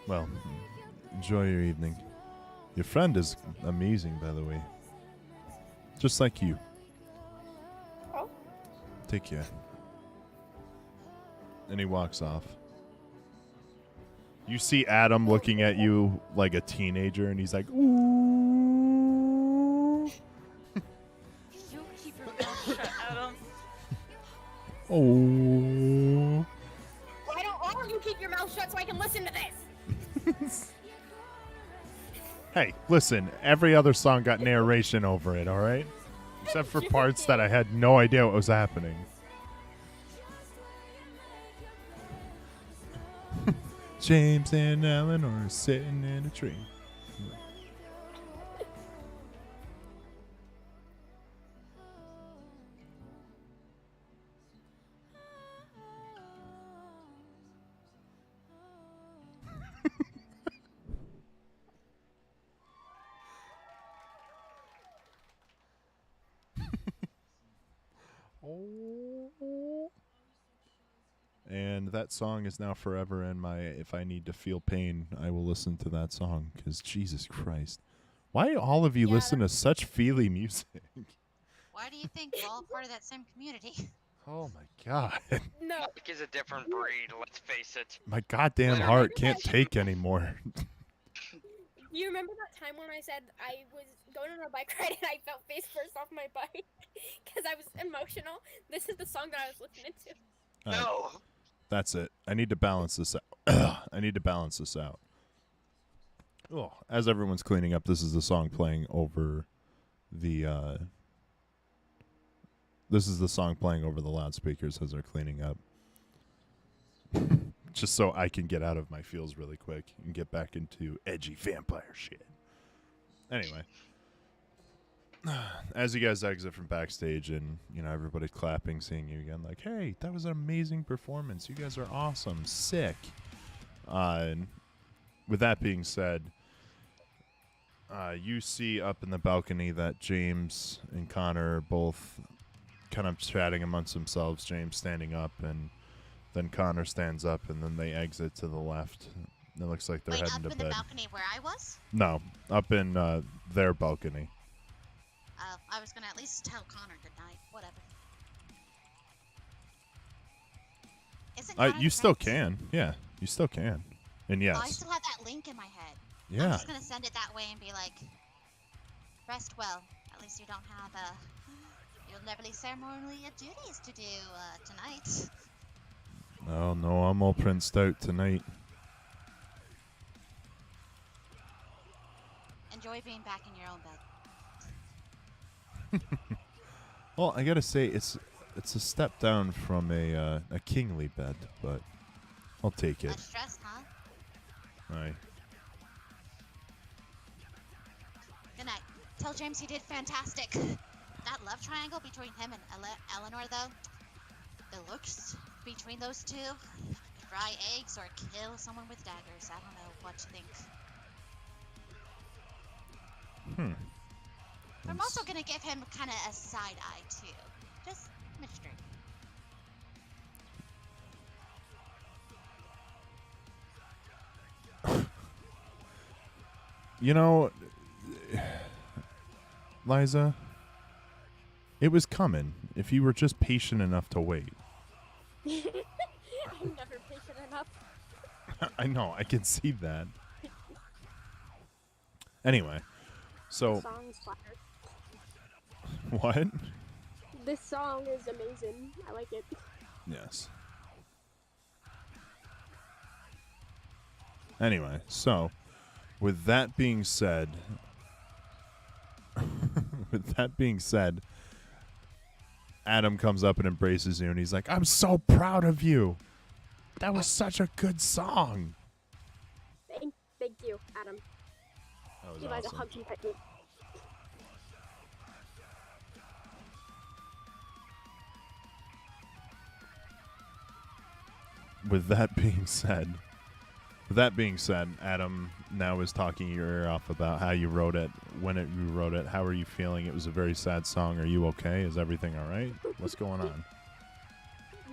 Well, enjoy your evening. Your friend is amazing, by the way. Just like you. Oh? Take care. And he walks off. You see Adam looking at you like a teenager, and he's like, ooh. You keep your mouth shut, Adam. Oh. Why don't all of you keep your mouth shut so I can listen to this? Hey, listen, every other song got narration over it, alright? Except for parts that I had no idea what was happening. James and Eleanor sitting in a tree. Oh. And that song is now forever in my. If I need to feel pain, I will listen to that song. Because Jesus Christ, why all of you Yeah, listen to such feely music? Why do you think we're all part of that same community? Oh my God, No. Mike is a different breed. Let's face it. my goddamn Literally. heart can't take anymore. You remember that time when I said I was going on a bike ride and I fell face first off my bike because I was emotional? This is the song that I was listening to. Alright, No. that's it. I need to balance this out. I need to balance this out. Oh, as everyone's cleaning up, this is the song playing over the. This is the song playing over the loudspeakers as they're cleaning up. Just so I can get out of my feels really quick and get back into edgy vampire shit. Anyway. As you guys exit from backstage and, you know, everybody's clapping, seeing you again, like, hey, that was an amazing performance. You guys are awesome. Sick. And with that being said, you see up in the balcony that James and Connor are both kind of chatting amongst themselves. James standing up, and then Connor stands up, and then they exit to the left. It looks like they're Wait, heading up to in the bed. balcony where I was? No, up in their balcony. I was gonna at least tell Connor goodnight. Whatever. Isn't Connor You the still prince? can. Yeah, you still can. And Oh, I yes. still have that link in my head. I'm Yeah. just gonna send it that way and be like, rest well. At least you don't have your lovely ceremonial duties to do tonight. Oh, no, I'm all princed out tonight. Enjoy being back in your own bed. Well, I gotta say, it's a step down from a kingly bed, but I'll take it. Much stress, huh? Aye. Good night. Tell James he did fantastic. That love triangle between him and Eleanor, though, the looks between those two, fry eggs or kill someone with daggers. I don't know what to think. I'm also gonna give him kind of a side eye too. Just mystery. You know, Liza, it was coming if you were just patient enough to wait. I'm never patient enough. I know, I can see that. Anyway, so Song's fire. what? This song is amazing. I like it. Yes. Anyway, so with that being said, Adam comes up and embraces you, and he's like, "I'm so proud of you. That was such a good song." Thank you, Adam. That was You guys a awesome. hug and pet me. With that being said, Adam now is talking your ear off about how you wrote it, you wrote it. How are you feeling? It was a very sad song. Are you okay? Is everything all right? What's going on?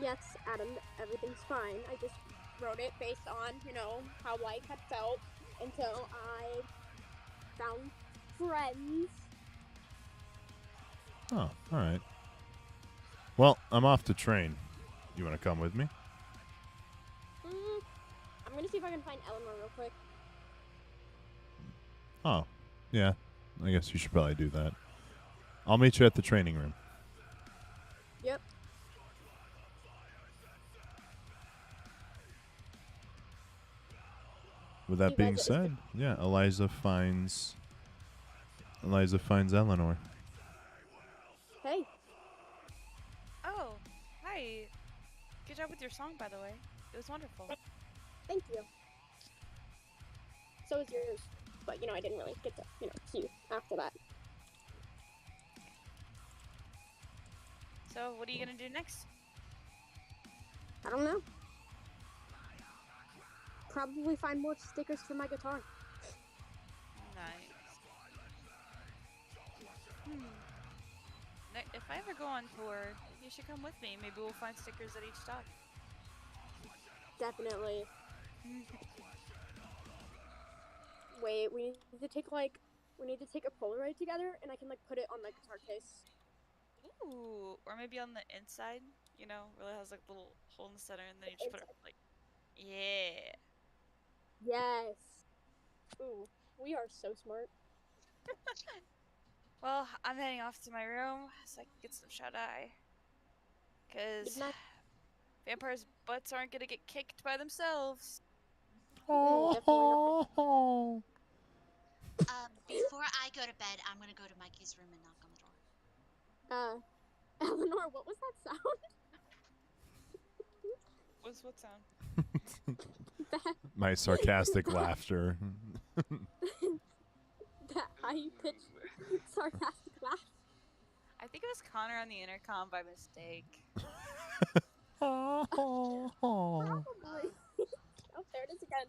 Yes, Adam, everything's fine. I just wrote it based on, how life had felt until I found friends. Oh, all right. Well, I'm off to train. You want to come with me? I'm gonna see if I can find Eleanor real quick. Oh, yeah. I guess you should probably do that. I'll meet you at the training room. Yep. With that You being guys- said, yeah, Eliza finds Eleanor. Hey, Oh, hi. Good job with your song, by the way. It was wonderful. thank you. So is yours. But, I didn't really get to, see you after that. So, what are you gonna do next? I don't know. Probably find more stickers for my guitar. Nice. if I ever go on tour, you should come with me. Maybe we'll find stickers at each stop. Definitely. Wait, we need to take a Polaroid together, and I can like put it on my guitar case. Ooh, or maybe on the inside. You know, where it has like a little hole in the center, and then you just put it like, yeah. Yes. Ooh, we are so smart. Well, I'm heading off to my room so I can get some shut eye. Cause Good night. vampires' butts aren't gonna get kicked by themselves. Definitely Before I go to bed, I'm gonna go to Mikey's room and knock on the door. Eleanor, what was that sound? What sound? My sarcastic laughter. That high-pitched, sarcastic laugh. I think it was Connor on the intercom by mistake. Probably. Oh, there it is again.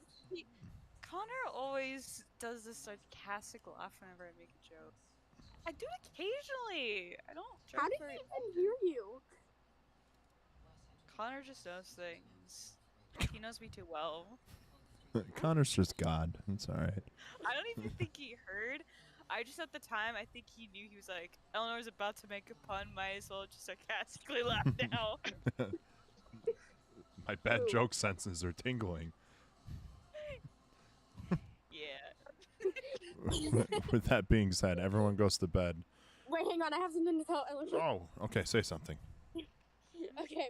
Connor always does this sarcastic laugh whenever I make a joke. I do it occasionally. I don't joke How did very he even hear you? Connor just knows things. He knows me too well. Connor's just God. It's alright. I don't even think he heard. I just at the time, I think he knew he was like, Eleanor's about to make a pun, might as well just sarcastically laugh now. My bad Ooh. joke senses are tingling. Yeah. With that being said, everyone goes to bed. Wait, hang on. I have something to tell Eleanor. Oh, okay, say something. Okay.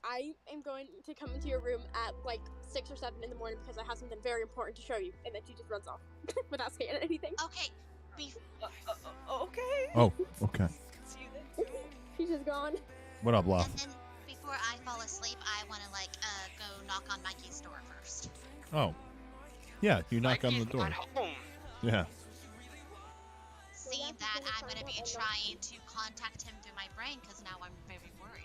I am going to come into your room at like 6 or 7 in the morning because I have something very important to show you, and then she just runs off without saying anything. Okay. Okay. Oh, okay. See you then. She's just gone. What up, And Love? then before I fall asleep, I want to go knock on Mikey's door first. Oh. Yeah, you knock on the Mikey's door. not home. Yeah. Seeing that, I'm going to be trying to contact him through my brain because now I'm very worried.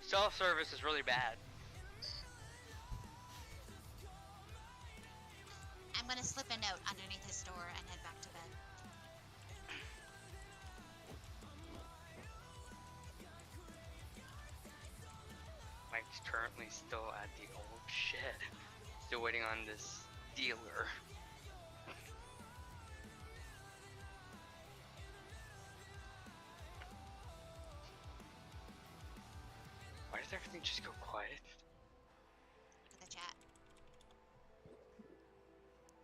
Self-service is really bad. I'm going to slip a note underneath his door and head back to bed. Mike's currently still at the old shed. Still waiting on this dealer. Why does everything just go quiet? For the chat.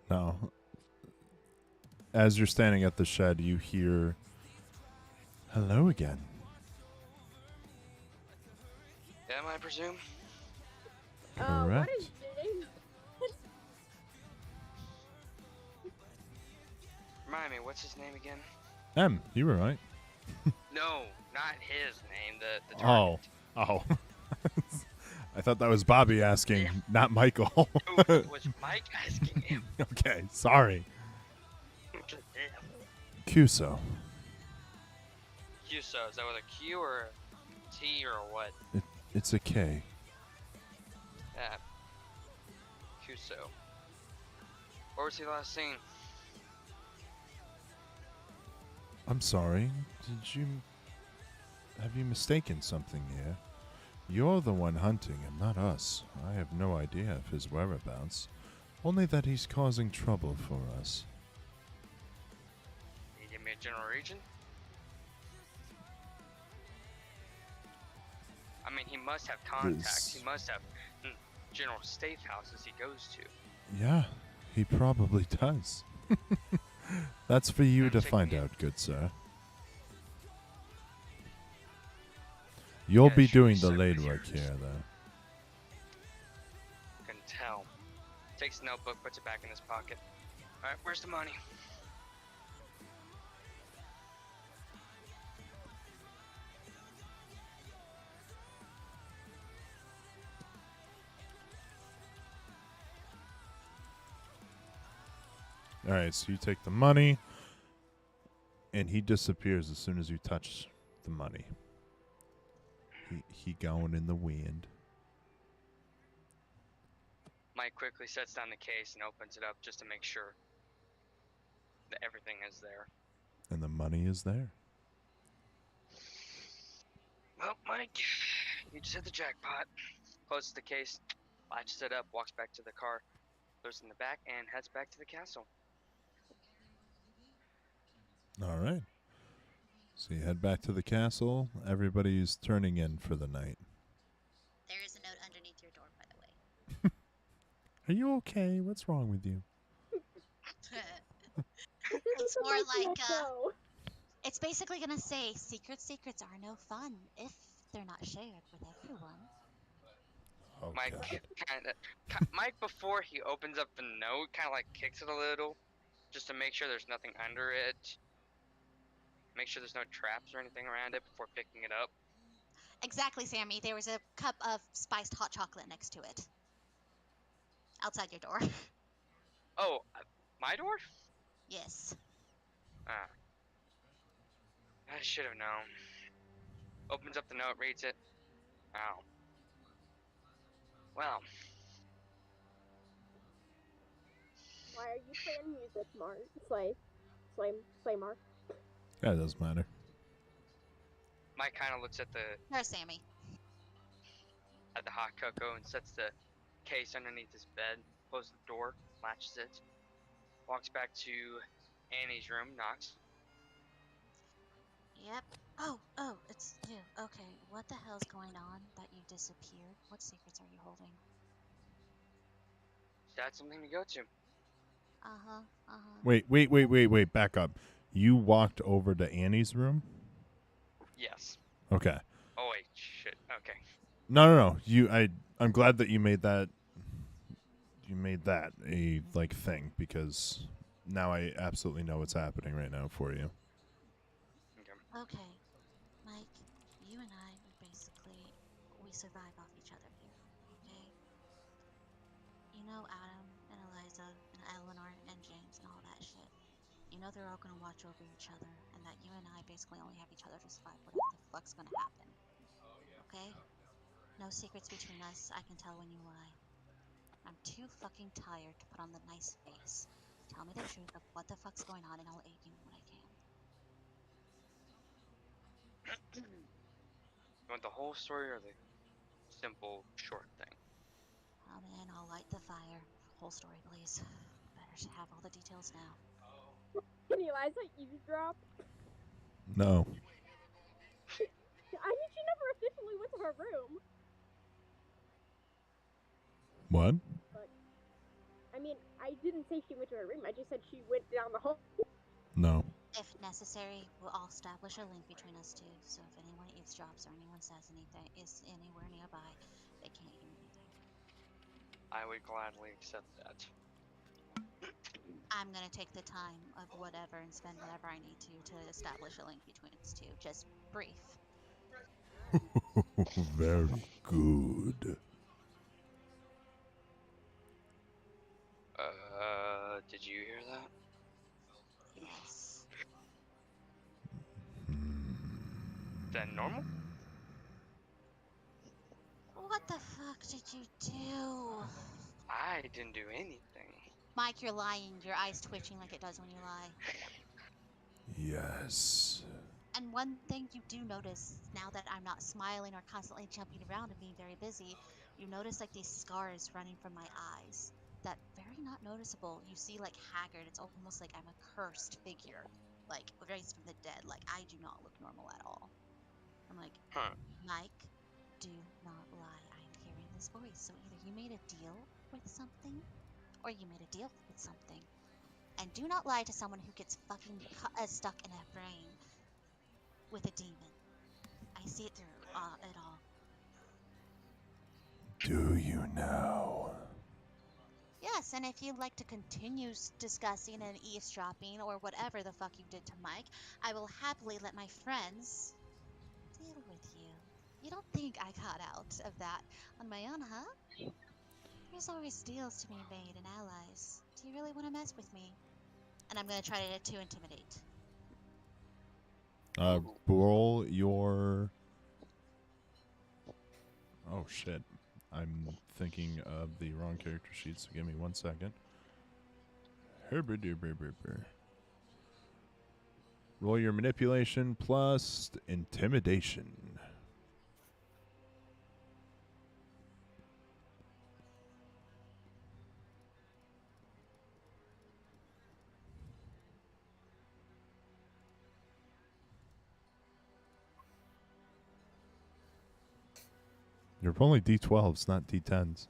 No. As you're standing at the shed, you hear, "Hello again." Am I presume? What Correct. is James? Remind me, what's his name again? You were right. No, not his name. The Oh. target. Oh. I thought that was Bobby asking, not Michael. Oh, it was Mike asking him. Okay, sorry. Cuso. Cuso, is that with a Q or a T or what? It's a K. Yeah. Cuso. Where was he last seen? I'm sorry. Have you mistaken something here? You're the one hunting and not us. I have no idea of his whereabouts. Only that he's causing trouble for us. Can you give me a general region? I mean, he must have contacts. This- He must have general safe houses he goes to. Yeah, he probably does. That's for you I'm to taking find it. out, good sir. You'll Yeah, be sure, doing the certainly laid work yours. here, though. Can tell. Takes the notebook, puts it back in his pocket. Alright, where's the money? All right, so you take the money, and he disappears as soon as you touch the money. He going in the wind. Mike quickly sets down the case and opens it up just to make sure. everything is there. And the money is there. Well, Mike, you just hit the jackpot. Closes the case, latches it up, walks back to the car, throws it in the back, and heads back to the castle. All right. So you head back to the castle. Everybody's turning in for the night. There is a note underneath your door, by the way. Are you okay? What's wrong with you? It's the more Mike like, Metro. It's basically gonna say secrets are no fun if they're not shared with everyone. Oh, Mike God. Mike, before he opens up the note, kind of like kicks it a little, just to make sure there's nothing under it. Make sure there's no traps or anything around it before picking it up. Exactly, Sammy. There was a cup of spiced hot chocolate next to it. Outside your door. Oh, my door? Yes. Ah, I should have known. Opens up the note, reads it. Ow. Well, Why are you playing music, Mark? Slay, Mark. That doesn't matter. Mike kind of looks at the There's Sammy. hot cocoa and sets the case underneath his bed, closes the door, latches it, walks back to Annie's room, knocks. Yep. Oh, it's you. Okay, what the hell's going on that you disappeared? What secrets are you holding? That's something to go to. Uh-huh. Wait. Back up. You walked over to Annie's room? Yes. Okay. Oh wait, shit. Okay. No. I'm glad that you made that. You made that a thing, because now I absolutely know what's happening right now for you. Okay. Okay. Mike, you and I we survive off each other here, okay? You know Adam and Eliza and Eleanor and James and all that shit. You know they're all gonna watch over each other, and that you and I basically only have each other to survive whatever the fuck's gonna happen. Okay? No secrets between us, I can tell when you lie. I'm too fucking tired to put on the nice face. Tell me the truth of what the fuck's going on and I'll aid you in what I can. You want the whole story or the simple, short thing? Come in, I'll light the fire. Whole story, please. Better to have all the details now. Can Eliza eavesdrop? No. I mean, she never officially went to her room. What? I mean, I didn't say she went to her room. I just said she went down the hall. No. If necessary, we'll establish a link between us two, so if anyone eavesdrops or anyone says anything is anywhere nearby, they can't hear anything. I would gladly accept that. I'm gonna take the time of whatever and spend whatever I need to establish a link between us two. Just brief. Very good. Did you hear that? Yes. Is that normal? What the fuck did you do? I didn't do anything. Mike, you're lying. Your eyes twitching like it does when you lie. Yes. And one thing you do notice, now that I'm not smiling or constantly jumping around and being very busy, you notice like these scars running from my eyes. That very not noticeable. You see like haggard. It's almost like I'm a cursed figure. Like raised from the dead. Like I do not look normal at all. I'm like, Huh. Mike, do not lie. I'm hearing this voice. So either you made a deal with something, or you made a deal with something. And do not lie to someone who gets fucking stuck in a brain with a demon. I see it through it all. Do you now? Yes, and if you'd like to continue discussing and eavesdropping or whatever the fuck you did to Mike, I will happily let my friends deal with you. You don't think I got out of that on my own, huh? There's always deals to be made and allies. Do you really want to mess with me? And I'm gonna try to intimidate. Roll your... Oh, shit. I'm thinking of the wrong character sheet, so give me 1 second. Roll your manipulation plus intimidation. You're rolling d12s, not d10s.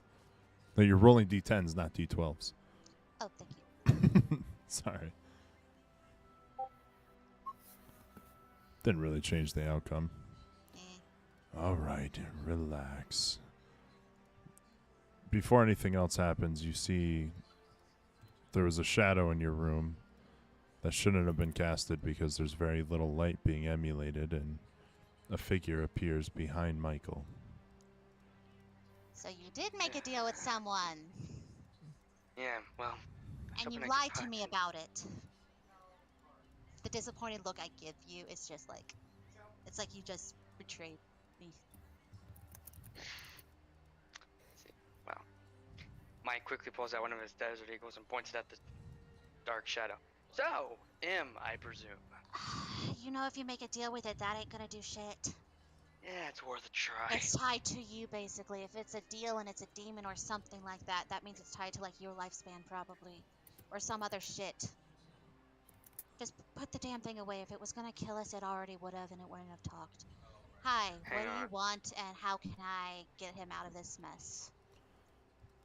No, you're rolling d10s, not d12s. Oh, thank you. Sorry. Didn't really change the outcome. All right, relax. Before anything else happens, you see there was a shadow in your room that shouldn't have been casted because there's very little light being emulated, and a figure appears behind Michael. So you did make a deal with someone, Yeah, well. I was and you hoping I could lied to find me some- about it. The disappointed look I give you is just like, it's like you just betrayed me. Wow. Mike quickly pulls out one of his Desert Eagles and points it at the dark shadow. So, I presume. You know, if you make a deal with it, that ain't gonna do shit. Yeah, it's worth a try. It's tied to you, basically. If it's a deal and it's a demon or something like that, that means it's tied to, like, your lifespan, probably. Or some other shit. Just put the damn thing away. If it was gonna kill us, it already would have, and it wouldn't have talked. Hi, Hang what do you on. want, and how can I get him out of this mess?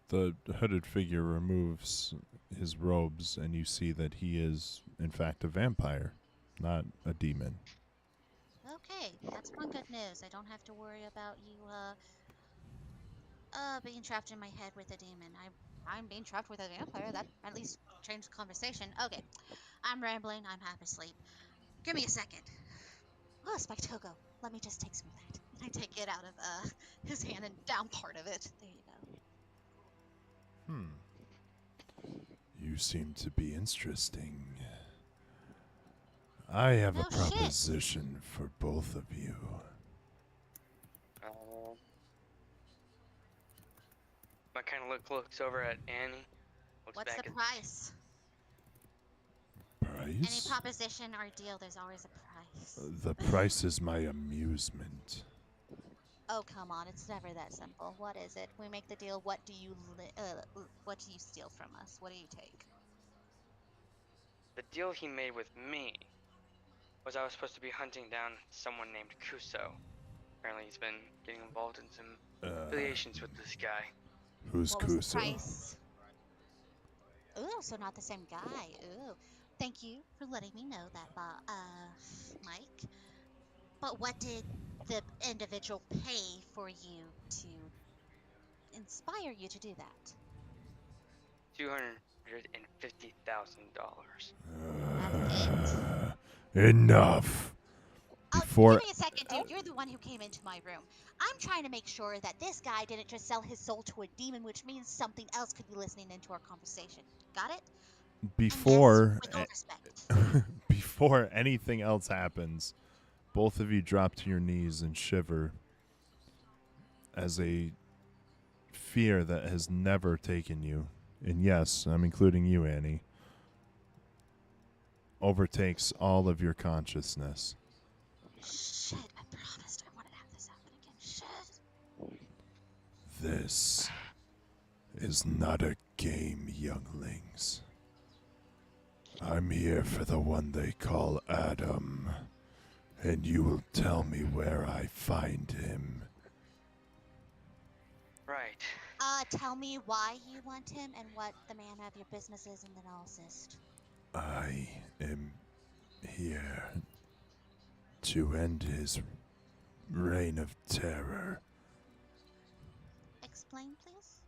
The hooded figure removes his robes, and you see that he is, in fact, a vampire, not a demon. Okay, that's one good news. I don't have to worry about you, being trapped in my head with a demon. I'm being trapped with a vampire. That at least changed the conversation. Okay, I'm rambling. I'm half asleep. Give me a second. Oh, spiked Cocoa. Let me just take some of that. And I take it out of his hand and down part of it. There you go. You seem to be interesting. I have No a shit. proposition for both of you. I kind of looks over at Annie. Looks What's back the at price? Any Price? proposition or deal, there's always a price. The price is my amusement. Oh, come on, it's never that simple. What is it? We make the deal. What do you steal from us? What do you take? the deal he made with me. Was I was supposed to be hunting down someone named Kuso. Apparently he's been getting involved in some affiliations with this guy. Who's What was the Kuso? price? Ooh, so not the same guy. Ooh. Thank you for letting me know that, Mike. But what did the individual pay for you to inspire you to do that? $250,000. Enough. Oh, Before give me a second, dude. You're the one who came into my room. I'm trying to make sure that this guy didn't just sell his soul to a demon, which means something else could be listening into our conversation. Got it? before And yes, with all respect. before anything else happens, both of you drop to your knees and shiver as a fear that has never taken you, and yes, I'm including you, Annie, overtakes all of your consciousness. Shit, I promised I wouldn't have this happen again. Shit. This is not a game, younglings. I'm here for the one they call Adam, and you will tell me where I find him. Right. Tell me why you want him and what the man of your business is, and then I'll assist. I am here to end his reign of terror. Explain, please?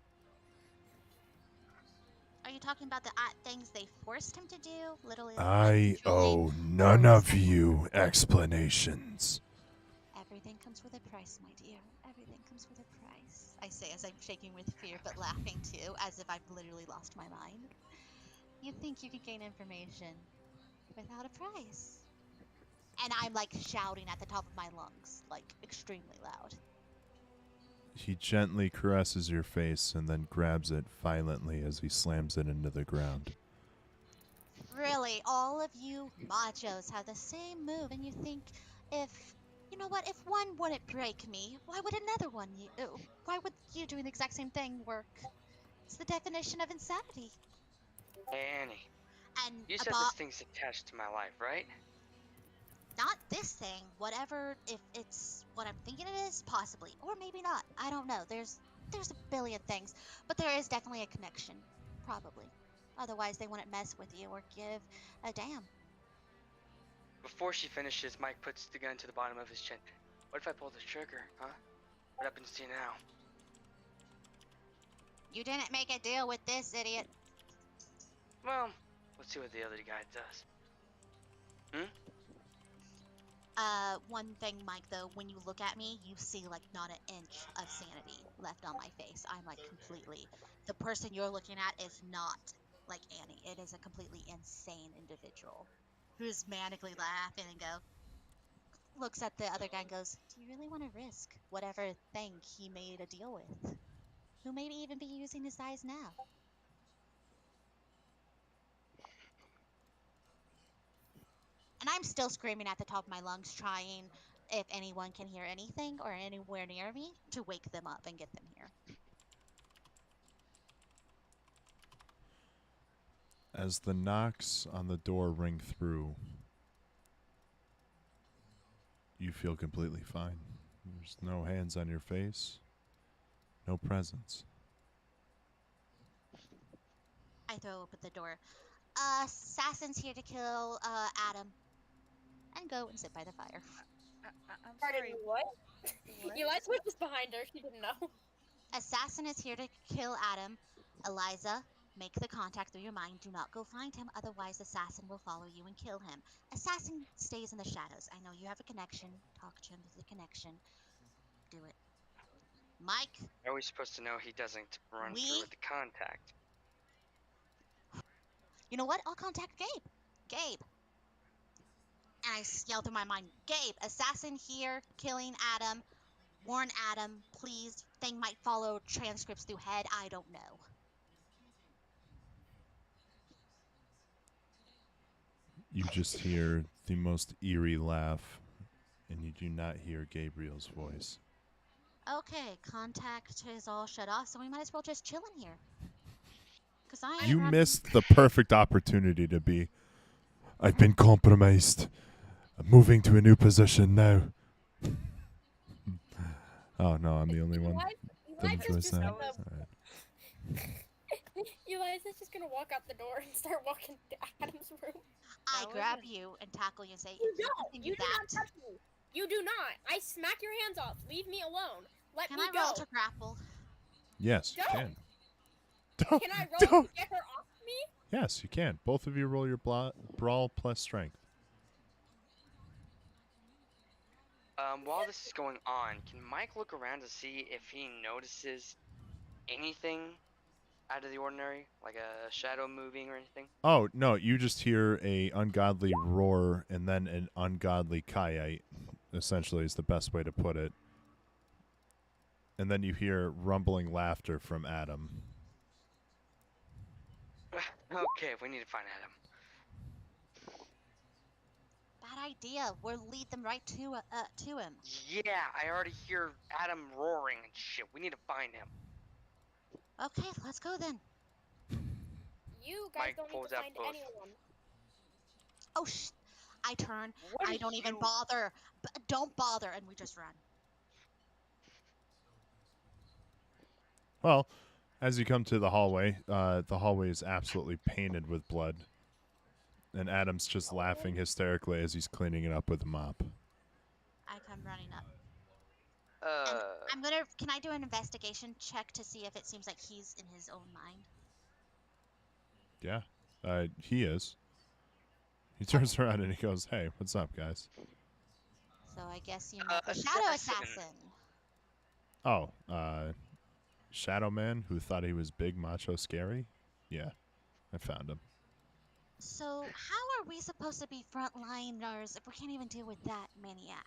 Are you talking about the things they forced him to do? Literally. I controlling, owe none of someone- you explanations. Everything comes with a price, my dear. Everything comes with a price. I say as I'm shaking with fear, but laughing too, as if I've literally lost my mind. You think you can gain information without a price? And I'm like shouting at the top of my lungs, like extremely loud. He gently caresses your face and then grabs it violently as he slams it into the ground. Really, all of you machos have the same move, and you think if, you know what, if one wouldn't break me, why would another one? Why would you doing the exact same thing work? It's the definition of insanity. Annie, And you said about this thing's attached to my life, right? not this thing, whatever. If it's what I'm thinking it is, possibly, or maybe not. I don't know. There's a billion things, but there is definitely a connection, probably. Otherwise, they wouldn't mess with you or give a damn. Before she finishes, Mike puts the gun to the bottom of his chin. What if I pull the trigger, huh? What happens to you now? You didn't make a deal with this idiot. Well, let's see what the other guy does. One thing, Mike, though, when you look at me, you see, like, not an inch of sanity left on my face. I'm, like, completely... The person you're looking at is not like Annie. It is a completely insane individual who's manically laughing and looks at the other guy and goes, do you really want to risk whatever thing he made a deal with? Who may even be using his eyes now? And I'm still screaming at the top of my lungs, trying, if anyone can hear anything or anywhere near me, to wake them up and get them here. As the knocks on the door ring through, you feel completely fine. There's no hands on your face, no presence. I throw open the door. Assassin's here to kill, Adam. And go and sit by the fire. I'm Pardon sorry. me, what? What? Eliza was just behind her. She didn't know. Assassin is here to kill Adam. Eliza, make the contact through your mind. Do not go find him, otherwise Assassin will follow you and kill him. Assassin stays in the shadows. I know you have a connection. Talk to him through the connection. Do it. Mike, How are we supposed to know he doesn't run We- through with the contact? you know what? I'll contact Gabe. Gabe. And I yell through my mind, Gabe, Assassin here, killing Adam. Warn Adam, please. Thing might follow transcripts through head. I don't know. You just hear the most eerie laugh, and you do not hear Gabriel's voice. Okay, contact is all shut off, so we might as well just chill in here. Cause I You am missed the perfect opportunity to be, I've been compromised. I'm moving to a new position now. Oh, no, I'm the only one. Didn't Eliza's choose just that. gonna, Alright. Eliza's just gonna walk out the door and start walking to Adam's room. I That grab wasn't- you and tackle you and say, You if you don't. continue You do not that, touch me. You do not. I smack your hands off. Leave me alone. Let can me I roll go. to grapple? Yes, you Don't. can. Don't. Can I roll Don't. to get her off me? Yes, you can. Both of you roll your brawl plus strength. While this is going on, can Mike look around to see if he notices anything out of the ordinary, like a shadow moving or anything? Oh, no, you just hear a ungodly roar and then an ungodly kayite, essentially is the best way to put it. And then you hear rumbling laughter from Adam. Okay, we need to find Adam. Bad idea. We'll lead them right to him. Yeah, I already hear Adam roaring and shit. We need to find him. Okay, let's go then. You guys Mike don't need pulls to out find both. anyone. Oh, I turn. What I are don't even you- bother. Don't bother, and we just run. Well, as you come to the hallway is absolutely painted with blood. And Adam's just laughing hysterically as he's cleaning it up with a mop. I come running up. Can I do an investigation check to see if it seems like he's in his own mind? Yeah, he is. He turns around and he goes, "Hey, what's up, guys?" So I guess you met the Shadow Assassin. Assassin. Oh, Shadow Man who thought he was big, macho, scary? Yeah, I found him. So how are we supposed to be frontliners if we can't even deal with that maniac?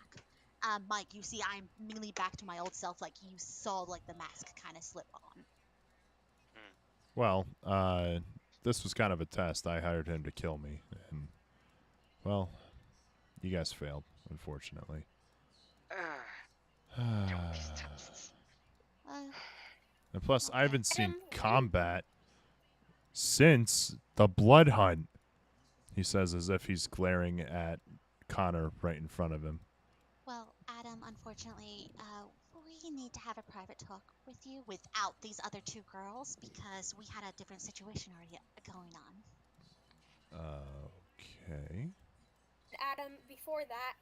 Mike, you see, I'm immediately back to my old self. Like you saw, like the mask kind of slip on. Well, this was kind of a test. I hired him to kill me, and well, you guys failed, unfortunately. And plus, I haven't seen combat since the blood hunt. He says as if he's glaring at Connor right in front of him. Well, Adam, unfortunately, we need to have a private talk with you without these other two girls because we had a different situation already going on. Okay. Adam, before that,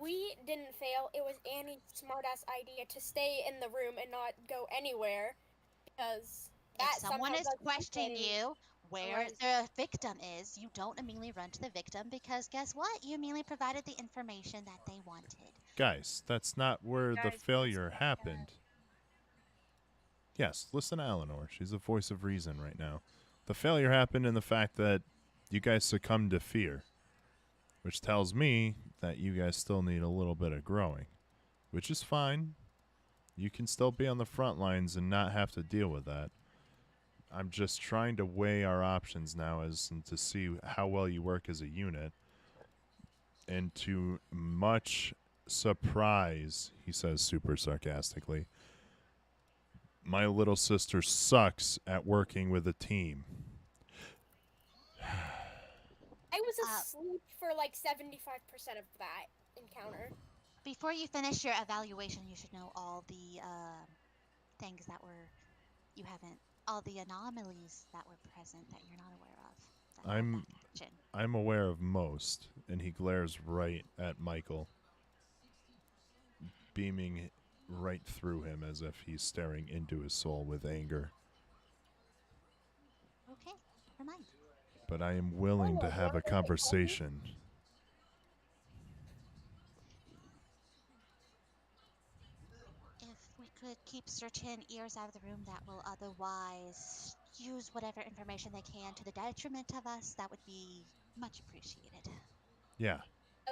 we didn't fail. It was Annie's smartass idea to stay in the room and not go anywhere because that If someone somehow is doesn't questioning say- you where Otherwise- the victim is, you don't immediately run to the victim because guess what? You immediately provided the information that they wanted. Guys, that's not where the Guys, failure please, happened. Yes, listen to Eleanor. She's a voice of reason right now. The failure happened in the fact that you guys succumbed to fear, which tells me that you guys still need a little bit of growing, which is fine. You can still be on the front lines and not have to deal with that. I'm just trying to weigh our options now as and to see how well you work as a unit. And to much surprise, he says super sarcastically, my little sister sucks at working with a team. I was asleep for like 75% of that encounter. Before you finish your evaluation, you should know all the things that were all the anomalies that were present that you're not aware of. That had I'm- that action. I'm aware of most, and he glares right at Michael, beaming right through him as if he's staring into his soul with anger. Okay, never mind. But I am willing to have a conversation. If we could keep certain ears out of the room that will otherwise use whatever information they can to the detriment of us, that would be much appreciated. Yeah,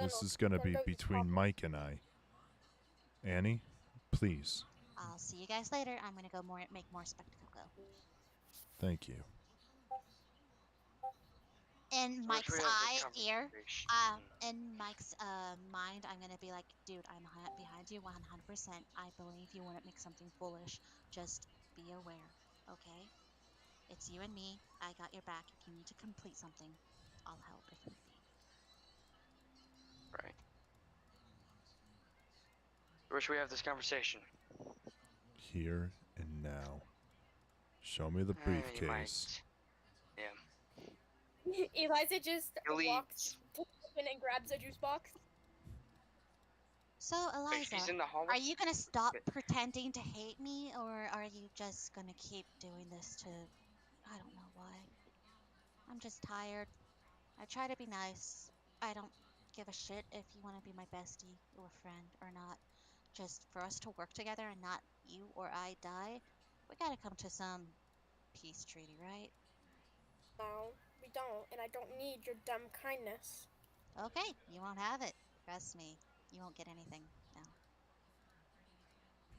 this is going to be between Mike and I. Annie, please. I'll see you guys later. I'm gonna go make more spectacle go. Thank you. In Wish Mike's we had this ear, conversation. in Mike's mind, I'm gonna be like, dude, I'm behind you 100%. I believe you wouldn't make something foolish. Just be aware, okay? It's you and me. I got your back. If you need to complete something, I'll help if need be. Right. Wish we have this conversation. Here and now. Show me the You might. briefcase. Yeah. Eliza just Elite. walks in and grabs a juice box. So, Wait, she's Eliza, in the hallway. are you gonna stop pretending to hate me, or are you just gonna keep doing this to, I don't know why. I'm just tired. I try to be nice. I don't give a shit if you want to be my bestie or friend or not. Just for us to work together and not you or I die, we gotta come to some peace treaty, right? No, we don't, and I don't need your dumb kindness. Okay, you won't have it. Trust me, you won't get anything.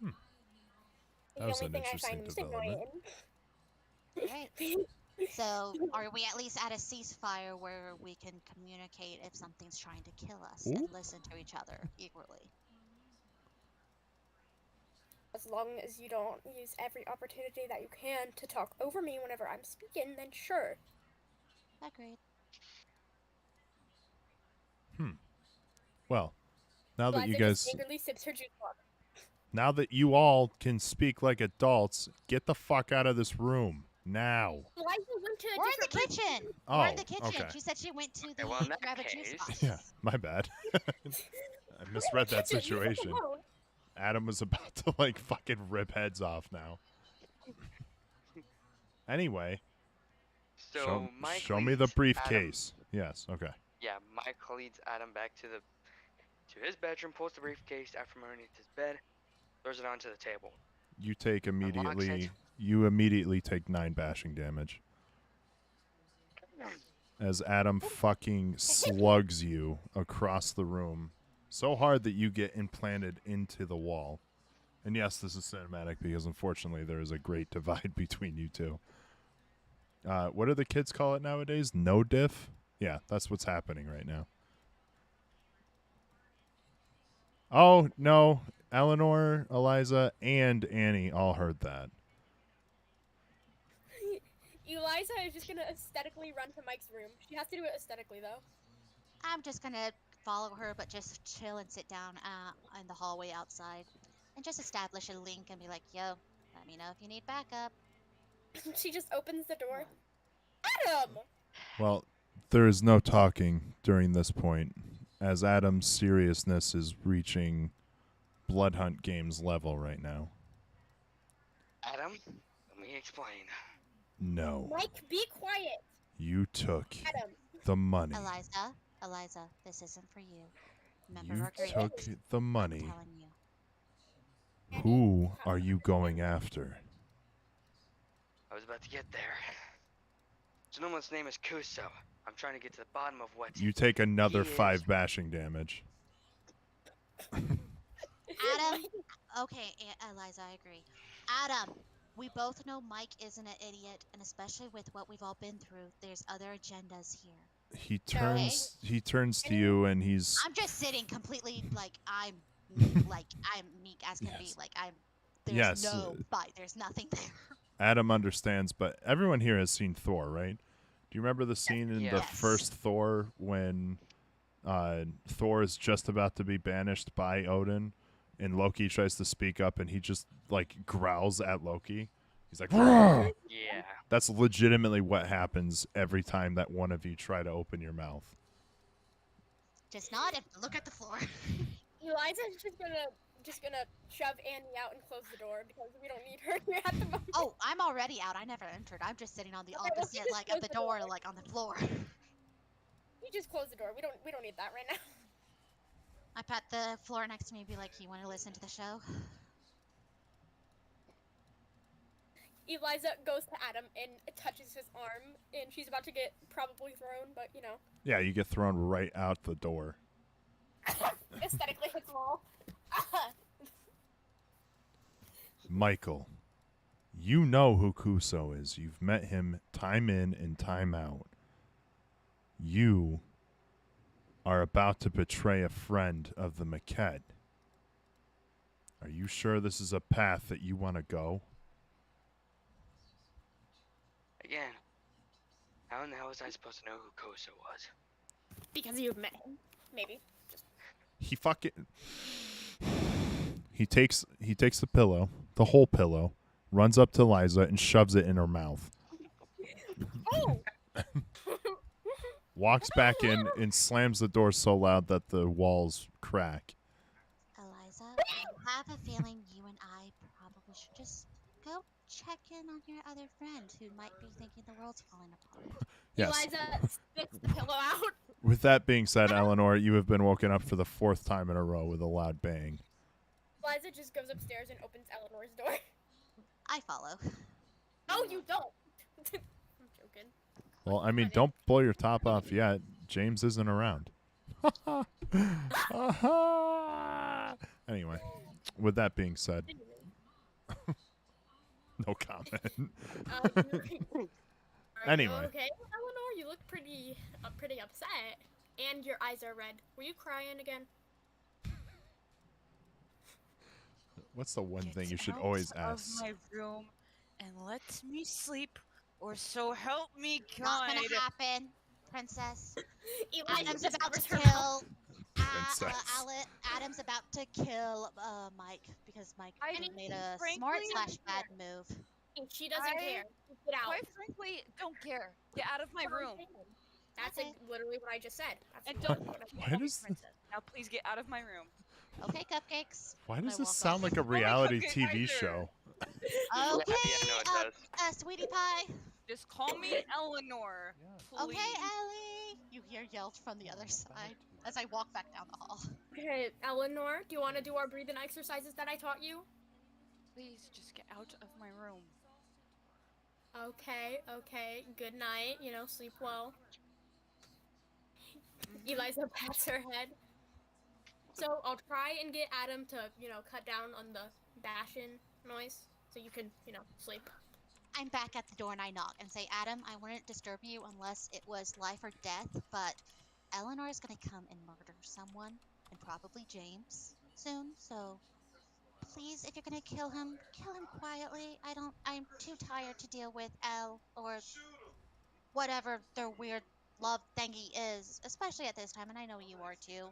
No. The That was only an thing I interesting find most development. annoying. So, are we at least at a ceasefire where we can communicate if something's trying to kill us Ooh. and listen to each other equally? As long as you don't use every opportunity that you can to talk over me whenever I'm speaking, then sure. Agreed. Well, now that Eliza you just guys, angrily sips her juice box. now that you all can speak like adults, get the fuck out of this room now. Eliza went to a We're in the different room. kitchen. Oh, We're in the kitchen. okay. She said she went to the well, in that grab a juice case- box. Yeah, my bad. I misread that Kitchen, leave us situation. alone. Adam was about to like fucking rip heads off now. Anyway, So Mike show me the leads briefcase. Yes, okay. Adam, yeah, Mike leads Adam back to his bedroom, pulls the briefcase out from underneath his bed, throws it onto the table. You take Unlocks immediately. it. You immediately take 9 bashing damage as Adam fucking slugs you across the room so hard that you get implanted into the wall. And yes, this is cinematic because unfortunately there is a great divide between you two. what do the kids call it nowadays? No diff? Yeah, that's what's happening right now. Oh, no. Eleanor, Eliza, and Annie all heard that. Eliza is just gonna aesthetically run to Mike's room. She has to do it aesthetically, though. I'm just gonna follow her, but just chill and sit down in the hallway outside, and just establish a link and be like, "Yo, let me know if you need backup." She just opens the door. Adam! Well, there is no talking during this point, as Adam's seriousness is reaching Blood Hunt Games level right now. Adam, let me explain. No. Mike, be quiet! You took Adam. the money. Eliza, this isn't for you. Remember You our agreement? took the I'm money. telling you. Who are you going after? I was about to get there. Gentleman's name is Kuso. I'm trying to get to the bottom of what You take another He is- 5 bashing damage. Adam, okay, Eliza, I agree. Adam, we both know Mike isn't an idiot, and especially with what we've all been through, there's other agendas here. He turns to you and he's I'm just sitting completely like I'm meek as can be. Yes. Like there's Yes, no fight. There's nothing there. Adam understands, but everyone here has seen Thor, right? Do you remember the scene in the Yes. first Thor when Thor is just about to be banished by Odin and Loki tries to speak up and he just like growls at Loki? He's like, "Roar!" Yeah. That's legitimately what happens every time that one of you try to open your mouth. Just nod and look at the floor. Eliza's just gonna shove Annie out and close the door because we don't need her here at the moment. Oh, I'm already out. I never entered. I'm just sitting on the Okay, well, opposite, just like close of the the door, door. like on the floor. You just close the door. We don't need that right now. I pat the floor next to me and be like, "You want to listen to the show?" Eliza goes to Adam and touches his arm, and she's about to get probably thrown, but you know, Yeah, you get thrown right out the door. aesthetically hits the wall. Michael, you know who Kuso is. You've met him time in and time out. You are about to betray a friend of the Maquette. Are you sure this is a path that you want to go? Again, how in the hell was I supposed to know who Koso was? Because you've met him, maybe. He fucking He takes the pillow, the whole pillow, runs up to Liza and shoves it in her mouth. Oh! Walks back in and slams the door so loud that the walls crack. Eliza, I have a feeling you and I probably should just go check in on your other friend who might be thinking the world's falling apart. Yes. Eliza spits the pillow out. With that being said, Eleanor, you have been woken up for the 4th time in a row with a loud bang. Eliza just goes upstairs and opens Eleanor's door. I follow. No, you don't. I'm joking. Well, I mean, don't blow your top off yet. James isn't around. Anyway, with that being said, no comment. Are Anyway. you okay, Eleanor, you look pretty upset, and your eyes are red. Were you crying again? What's the one thing Get you should out always of ask? my room and let me sleep, or so help me Not God. gonna happen, princess. Eliza Adam's just about to covers her mouth. kill. Princess. Adam's about to kill Mike because Mike I made a frankly smart don't / bad move. And she doesn't I- care. Just get out. Quite frankly, don't care. Get out of my That's what I'm room. saying. That's Okay. literally what I just said. That's And literally don't what I said. Why does Princess. Now please get out of my room. Okay, cupcakes. why I does walk this sound off. like a reality cupcake TV either. show? Okay, Yeah, no, it does. sweetie pie. Just call me Eleanor. Please. Okay, Ellie. You hear yells from the other side as I walk back down the hall. Okay, Eleanor, do you want to do our breathing exercises that I taught you? Please just get out of my room. Okay. Good night. You know, sleep well. Eliza pats her head. So I'll try and get Adam to, cut down on the bashing noise so you can, sleep. I'm back at the door and I knock and say, Adam, I wouldn't disturb you unless it was life or death, but Eleanor is going to come and murder someone, and probably James soon. So please, if you're going to kill him quietly. I'm too tired to deal with Elle or whatever their weird love thingy is, especially at this time, and I know you are too.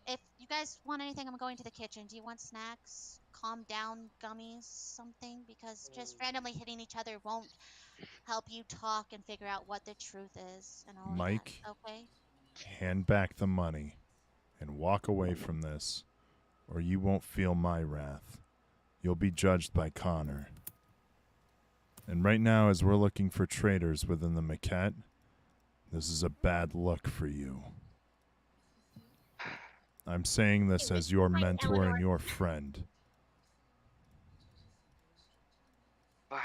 If you guys want anything, I'm going to the kitchen. Do you want snacks? Calm down gummies, something? Because just randomly hitting each other won't help you talk and figure out what the truth is and all Mike, of that. Okay? hand back the money and walk away from this, or you won't feel my wrath. You'll be judged by Connor. And right now, as we're looking for traitors within the Maquette, this is a bad look for you. I'm saying this as your mentor and your friend. Fine.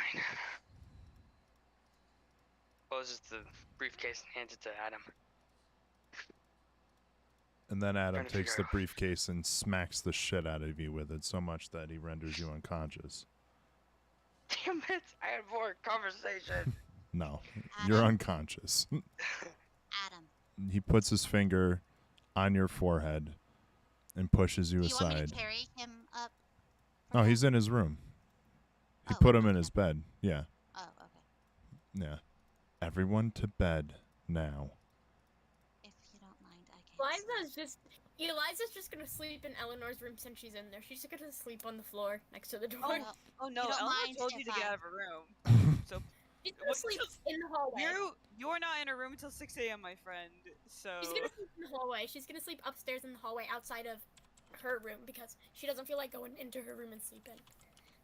Closes the briefcase and hands it to Adam. And then Adam Trying to takes the figure out- briefcase and smacks the shit out of you with it so much that he renders you unconscious. Damn it! I had more conversation. No, you're Adam? unconscious. Adam, He puts his finger on your forehead and pushes you do you want me aside. to carry him up? No, he's in his room. He Oh, put him in okay. his bed. Yeah, Oh, okay. yeah. Everyone to bed now. If you don't mind, I can. Eliza's just gonna sleep in Eleanor's room since she's in there. She's just gonna sleep on the floor next to the door. Oh no, You don't Eleanor mind told you if to get I- out of her room. So She's gonna what- sleep in the hallway. you're not in her room until 6 a.m., my friend. So She's gonna sleep in the hallway. She's gonna sleep upstairs in the hallway outside of her room because she doesn't feel like going into her room and sleeping.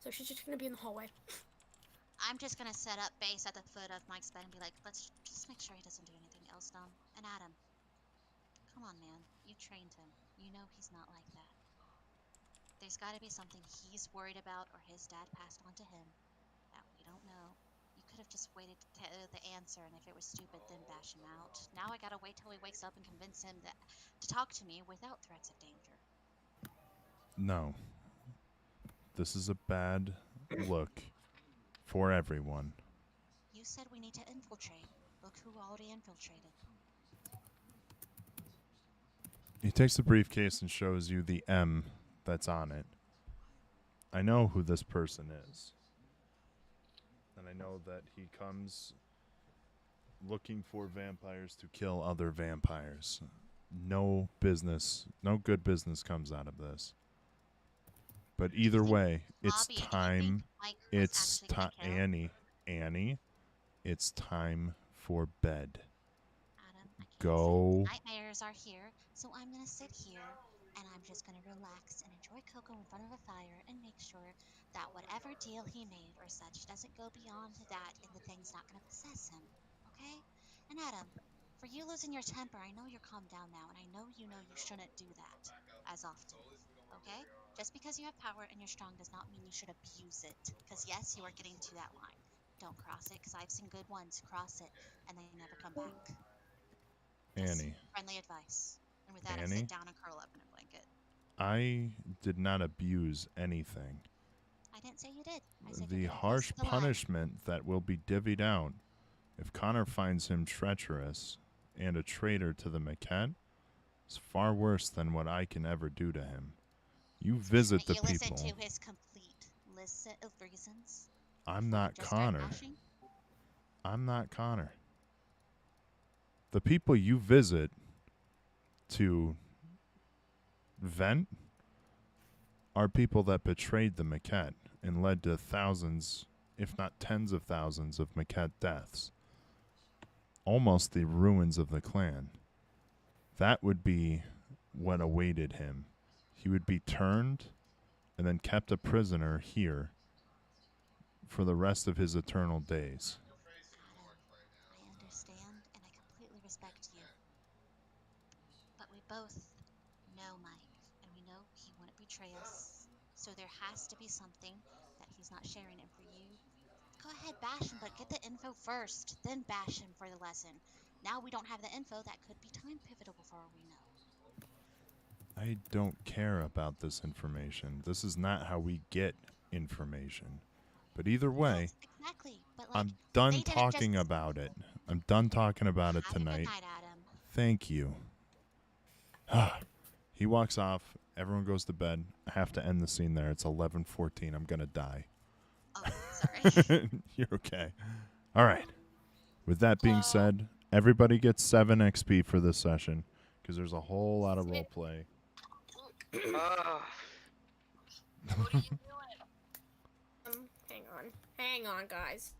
So she's just gonna be in the hallway. I'm just gonna set up base at the foot of Mike's bed and be like, let's just make sure he doesn't do anything else dumb. And Adam, come on, man. You trained him. You know he's not like that. There's gotta be something he's worried about or his dad passed on to him that we don't know. You could have just waited to tell the answer, and if it was stupid, then bash him out. Now I gotta wait till he wakes up and convince him to talk to me without threats of danger. No. This is a bad look for everyone. You said we need to infiltrate. Look who already infiltrated. He takes the briefcase and shows you the M that's on it. I know who this person is. And I know that he comes looking for vampires to kill other vampires. No good business comes out of this. But either way, it's Bobby, do you think time. Mike was It's actually time, gonna kill? Annie. It's time for bed. Adam, I can't Go. sleep. Nightmares are here, so I'm gonna sit here and I'm just gonna relax and enjoy Coco in front of a fire and make sure that whatever deal he made or such doesn't go beyond that and the thing's not gonna possess him. Okay? And Adam, for you losing your temper, I know you're calmed down now, and I know you shouldn't do that as often. Okay? Just because you have power and you're strong does not mean you should abuse it. Because yes, you are getting to that line. Don't cross it, because I've seen good ones cross it and they never come back. Just Annie. friendly advice. And with that, I Annie? sit down and curl up in a blanket. I did not abuse anything. I didn't say you did. I said The you're gonna harsh cross the line. punishment that will be divvied out if Connor finds him treacherous and a traitor to the Maquette is far worse than what I can ever do to him. You visit the you people. listen to his complete list of reasons. I'm before you not just start Connor. bashing? I'm not Connor. The people you visit to vent are people that betrayed the Maquette and led to thousands, if not tens of thousands, of Maquette deaths. Almost the ruins of the clan. That would be what awaited him. He would be turned and then kept a prisoner here for the rest of his eternal days. Adam, I understand and I completely respect you. But we both know Mike, and we know he wouldn't betray us. So there has to be something that he's not sharing. And for you, go ahead, bash him, but get the info first, then bash him for the lesson. Now we don't have the info that could be time pivotal for all we know. I don't care about this information. This is not how we get information. But either way, Yes, exactly. I'm done they didn't talking just- about it. I'm done talking about it Have a good tonight. night, Adam. Thank you. He walks off. Everyone goes to bed. I have to end the scene there. It's 11:14. I'm gonna die. Oh, sorry. You're okay. All right. With that being said, everybody gets 7 XP for this session because there's a whole lot of role play. Hang on, guys.